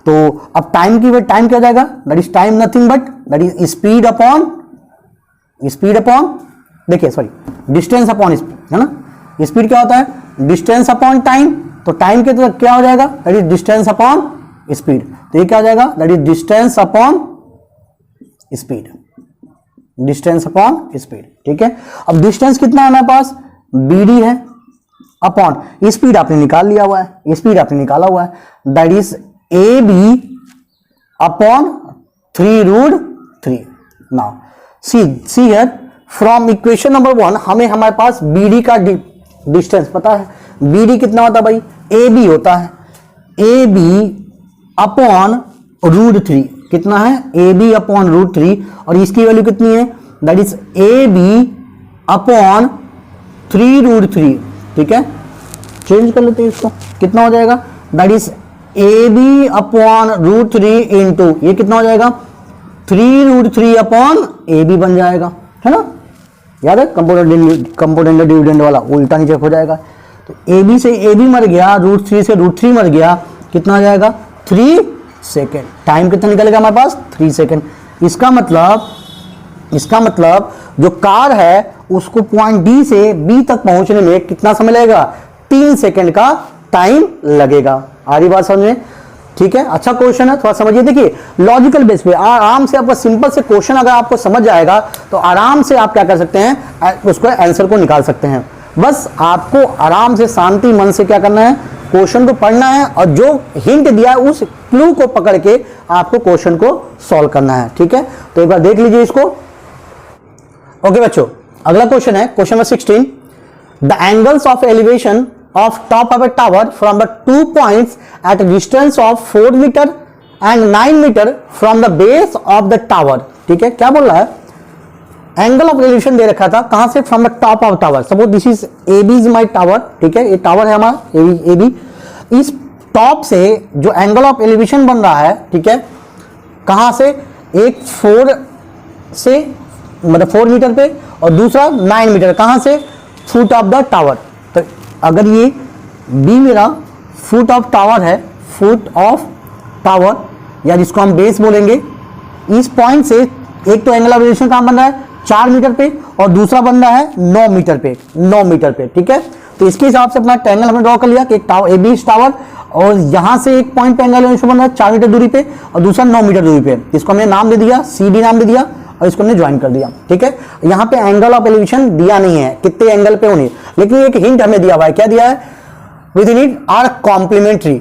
तो अब टाइम क्या हो जाएगा, that is time nothing but that is speed upon देखिए सॉरी, डिस्टेंस अपॉन स्पीड है ना, स्पीड क्या होता है, डिस्टेंस अपॉन टाइम, तो टाइम के तो क्या हो जाएगा, that is distance upon speed, तो ये क्या हो जाएगा, that is distance upon speed, distance upon speed, ठीक है। अब डिस्टेंस कितना है हमारे पास, BD है, अपॉन स्पीड आपने निकाल लिया हुआ है, स्पीड आपने निकाला हुआ है, that is AB upon 3√3। Now see here, from equation number 1 हमें हमारे पास BD का डिस्टेंस पता है, BD कितना होता है भाई, AB होता है, AB अपॉन √3, कितना है, AB अपॉन √3, और इसकी वैल्यू कितनी है, दैट इज AB अपॉन 3√3, ठीक है। चेंज कर लेते हैं इसको, कितना हो जाएगा, that is AB upon √3 into ये कितना हो जाएगा, 3√3 अपॉन AB बन जाएगा, है ना, याद है कंपोनेंट डिविडेंड वाला, उल्टा नीचे हो जाएगा, तो AB से AB मर गया, √3 से √3 मर गया, कितना आ जाएगा, 3 सेकेंड, टाइम कितना निकलेगा हमारे पास, 3 सेकेंड। इसका मतलब जो कार है उसको पॉइंट D से B तक पहुंचने में कितना समय लगेगा, 3 सेकेंड का टाइम लगेगा। आ रही बात समझ में, ठीक है। अच्छा क्वेश्चन है, थोड़ा समझिए, देखिए लॉजिकल बेस पे आराम से आपका सिंपल से क्वेश्चन अगर आपको समझ जाएगा तो आराम से आप क्या कर सकते हैं, उसको आंसर को निकाल सकते हैं। बस आपको आराम से शांति मन से क्या करना है, क्वेश्चन को पढ़ना है, और जो हिंट दिया है उस क्लू को पकड़ के आपको क्वेश्चन को सॉल्व करना है, ठीक है। तो एक बार देख लीजिए इसको। ओके बच्चों, अगला क्वेश्चन है question number 16, the angles of elevation of top of a tower from the 2 points at a distance of 4 meter and 9 meter from the base of the tower, ठीक है। क्या बोल रहा है, एंगल ऑफ एलिवेशन दे रखा था, कहां से, from the top of tower, suppose this is AB is my tower, ठीक है, ये टावर है हमारा AB, इस टॉप से जो एंगल ऑफ एलिवेशन बन रहा है, ठीक है, कहां से, एक 4 से मतलब 4 मीटर पे, और दूसरा 9 मीटर, कहां से, फुट ऑफ द टावर। तो अगर ये B मेरा फुट ऑफ टावर है, फुट ऑफ टावर, या जिसको हम बेस बोलेंगे, इस पॉइंट से एक तो एंगल ऑफ एलिवेशन कहां बन रहा है, 4 मीटर पे, और दूसरा बन रहा है 9 मीटर पे, 9 मीटर पे, ठीक है। तो इसके हिसाब से अपना ट्रायंगल हमने ड्रॉ कर लिया कि एक टावर AB टावर, और यहां से एक पॉइंट पे एंगल एलिवेशन बन रहा है 4 मीटर दूरी पे, और दूसरा 9 मीटर दूरी पे, इसको हमने नाम दे दिया CD नाम दे दिया, और इसको हमने ज्वाइन कर दिया, ठीक है। यहाँ पे एंगल ऑफ एलिवेशन दिया नहीं है, कितने एंगल पे होने, लेकिन एक हिंट हमें दिया हुआ है, क्या दिया है, within it are complementary,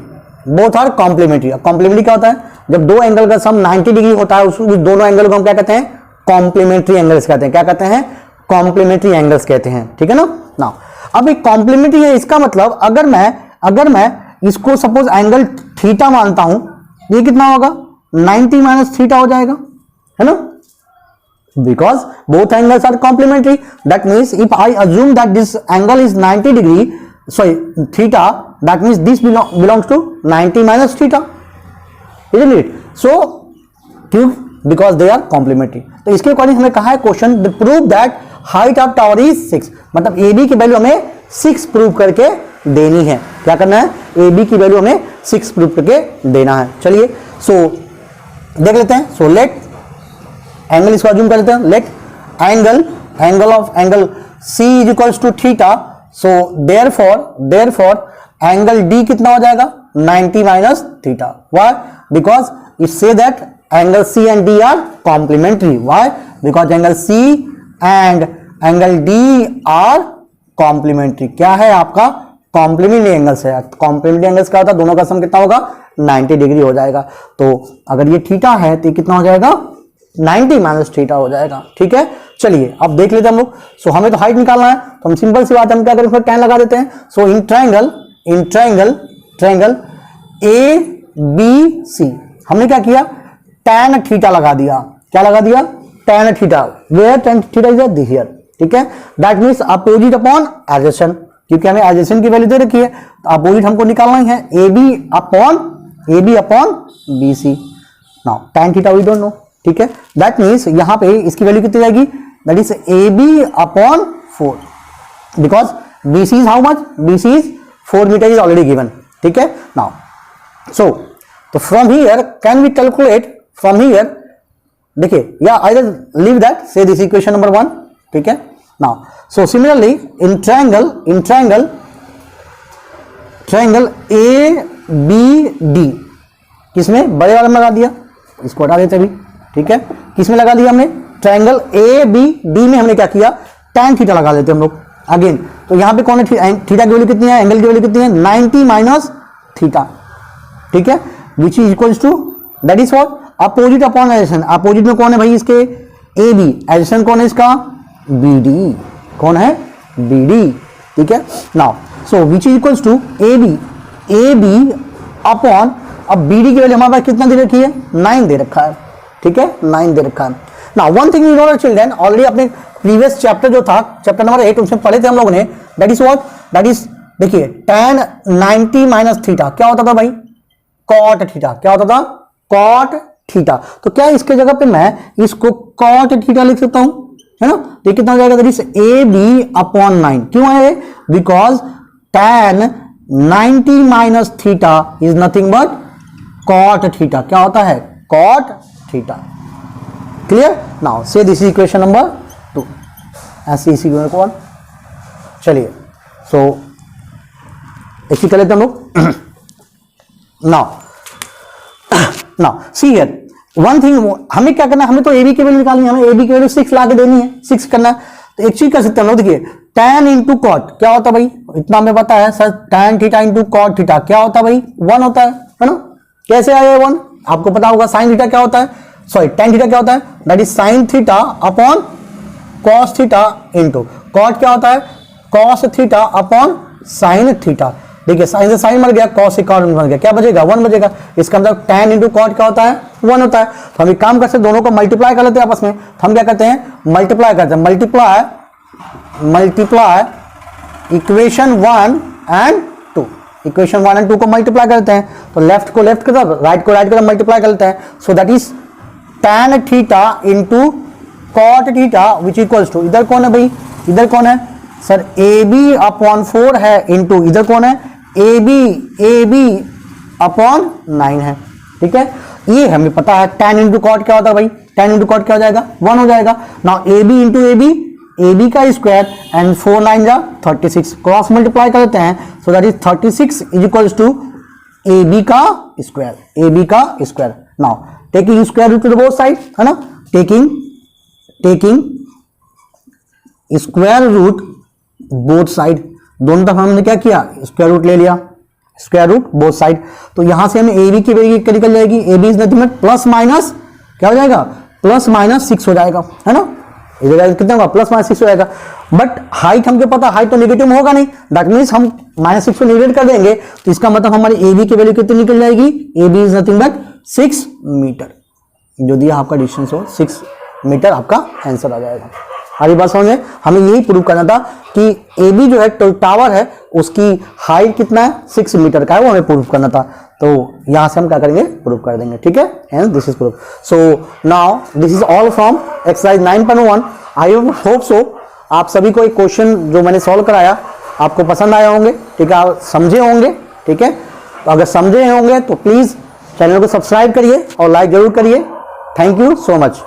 both are complementary. Complementary क्या होता है, जब दो एंगल का सम 90 डिग्री होता है, उस दोनों एंगल को हम क्या कहते हैं, कॉम्प्लीमेंट्री एंगल्स कहते हैं, क्या कहते हैं, कॉम्प्लीमेंट्री एंगल्स कहते हैं, ठीक है ना। अब एक कॉम्प्लीमेंट्री है, इसका मतलब अगर मैं इसको सपोज एंगल थीटा मानता हूं, ये कितना होगा, 90 माइनस थीटा हो जाएगा, है ना, because both angles are complementary. That means if I assume that this angle is 90 degree, sorry, theta, that means this belongs to 90 minus theta, isn't it? So because they are complementary, तो इसके according हमें कहा है question, prove that height of tower is 6, मतलब AB की value हमें 6 prove करके देनी है। क्या करना है, AB की वैल्यू हमें 6 प्रूव करके देना है। चलिए सो देख लेते हैं। सो लेट एंगल, इसको अज्यूम कर लेते हैं, let angle of angle C is equals to theta, so therefore angle D कितना हो जाएगा, 90 minus theta. Why, because it say that angle C and D are complementary. Why, because angle C and angle D are complementary. क्या है आपका, complementary angles है। Complementary angles क्या होता है, दोनों का सम कितना होगा, 90 डिग्री हो जाएगा। तो अगर ये थीटा है तो कितना हो जाएगा, 90 माइनस थीटा हो जाएगा, ठीक है। चलिए अब देख लेते हैं हम लोग। सो हमें तो हाइट निकालना है, तो हम सिंपल सी बात है, हम क्या करें, tan लगा देते हैं। सो इन ट्रायंगल ABC हमने क्या किया, tan थीटा लगा दिया। क्या लगा दिया, tan theta, where tan theta is this here, ठीक है। That means opposite upon adjacent, क्योंकि हमें एडजेसेंट की वैल्यू दे रखी है, तो अपोजिट हमको निकालना ही है, AB upon BC। Now tan theta we don't know, ठीक है। दैट मीन्स यहां पे इसकी वैल्यू कितनी जाएगी, that is AB upon 4, because BC is how much, BC is 4 metre is already given, ठीक है। नाउ सो तो from here can we calculate, from here देखिए, या either leave that, say this equation number 1, ठीक है। Now so similarly in triangle A B D, किसमें, बड़े वाले में लगा दिया, इसको हटा देते अभी, ठीक है, किसमें लगा दिया हमने, ट्रायंगल ए बी डी में हमने क्या किया, tan थीटा लगा लेते हम लोग अगेन। तो यहां पे कौन है, थीटा की वैल्यू कितनी है, एंगल की वैल्यू कितनी है, 90 माइनस थीटा, ठीक है, which is equals to, that is what, opposite upon addition. Opposite में कौन है भाई इसके, ए बी, एडिशन कौन है इसका, बी डी, कौन है, बी डी, ठीक है। Now so which is equals to A B upon, अब बी डी की वैल्यू हमारे पास कितना दे रखी है, 9 दे रखा है, ठीक है, 9 दे रखा है। Now one thing you know children, already अपने प्रीवियस चैप्टर जो था, चैप्टर नंबर 8, उसमें पढ़े थे हम लोगों ने, that is what, that is, देखिए tan 90 माइनस थीटा क्या होता था भाई, कॉट थीटा, क्या होता था, कॉट थीटा। तो क्या इसके जगह पे मैं इसको कॉट थीटा लिख सकता हूं, है ना, तो कितना हो जाएगा, that is A B upon 9, क्यों है, because tan 90 minus theta is nothing but cot theta, क्या होता है, cot theta, clear. Now say this is equation number 2, ऐसी इसी कौन, चलिए सो ऐसी कर लेते हम लोग। Now see here one thing, हमें क्या करना है, हमें तो ए बी की वैल्यू निकालनी है, हमें ए बी की वैल्यू 6 ला के देनी है, 6 करना है। तो एक चीज कर सकते हैं हम लोग, देखिए tan इंटू कॉट क्या होता है भाई, इतना हमें पता है sir, tan theta into cot theta क्या होता है भाई, 1 होता है ना, कैसे आया 1, आपको पता होगा। साइन थीटा क्या होता है, सॉरी tan थीटा क्या होता है, that is sine theta upon cos theta into cot क्या होता है, cos theta upon sine theta. देखिए साइन से साइन मर गया, कॉस से कॉट मर गया, क्या बचेगा, 1 बचेगा। इसका मतलब tan इंटू कॉट क्या होता है, 1 होता है। तो हम एक काम कर सकते, दोनों को मल्टीप्लाई कर लेते हैं आपस में। तो हम क्या करते हैं, मल्टीप्लाई करते हैं, multiply equation 1 and 2, equation 1 and 2 को मल्टीप्लाई करते हैं। तो लेफ्ट को लेफ्ट की तरफ, राइट को राइट की तरफ मल्टीप्लाई कर लेते हैं। So that is tan theta into cot theta which equals to, इधर कौन है भाई, इधर कौन है सर, ए बी अपॉन 4 है, इंटू इधर कौन है, ए बी अपॉन 9 है, ठीक है। ये हमें पता है tan इंटू कॉट क्या होता है भाई, tan इंटू कॉट क्या हो जाएगा, 1 हो जाएगा। Now A B into A B का स्क्वायर एंड 4 9 जा 36, क्रॉस मल्टीप्लाई कर लेते हैं। So that is 36 is equals to A B का square. Now taking square root to the both side, है ना, taking square root both side, दोनों तरफ हमने क्या किया, स्क्वायर रूट ले लिया, स्क्वायर रूट बोथ साइड। तो यहां से हमें ए बी की वैल्यू क्या निकल जाएगी, A B is nothing but plus minus क्या हो जाएगा, प्लस माइनस 6 हो जाएगा, है ना, इधर कितना होगा, प्लस माइनस 6 हो जाएगा। बट हाइट हमको पता, हाइट तो नेगेटिव में होगा नहीं, दैट मीन्स हम -6 को निगेट कर देंगे। तो इसका मतलब हमारी ए बी की वैल्यू कितनी निकल जाएगी, A B is nothing but 6 metre, जो दिया आपका डिस्टेंस हो 6 मीटर, आपका आंसर आ जाएगा। हमारी बात समझ में, हमें यही प्रूव करना था कि ए बी जो है टावर है उसकी हाइट कितना है, 6 मीटर का है, वो हमें प्रूव करना था। तो यहां से हम क्या करेंगे, प्रूव कर देंगे, ठीक है, and this is proof. So now this is all from exercise 9.1। I hope so आप सभी को एक क्वेश्चन जो मैंने सॉल्व कराया आपको पसंद आया होंगे, ठीक है, आप समझे होंगे, ठीक है। तो अगर समझे होंगे तो प्लीज चैनल को सब्सक्राइब करिए और लाइक जरूर करिए। Thank you so much.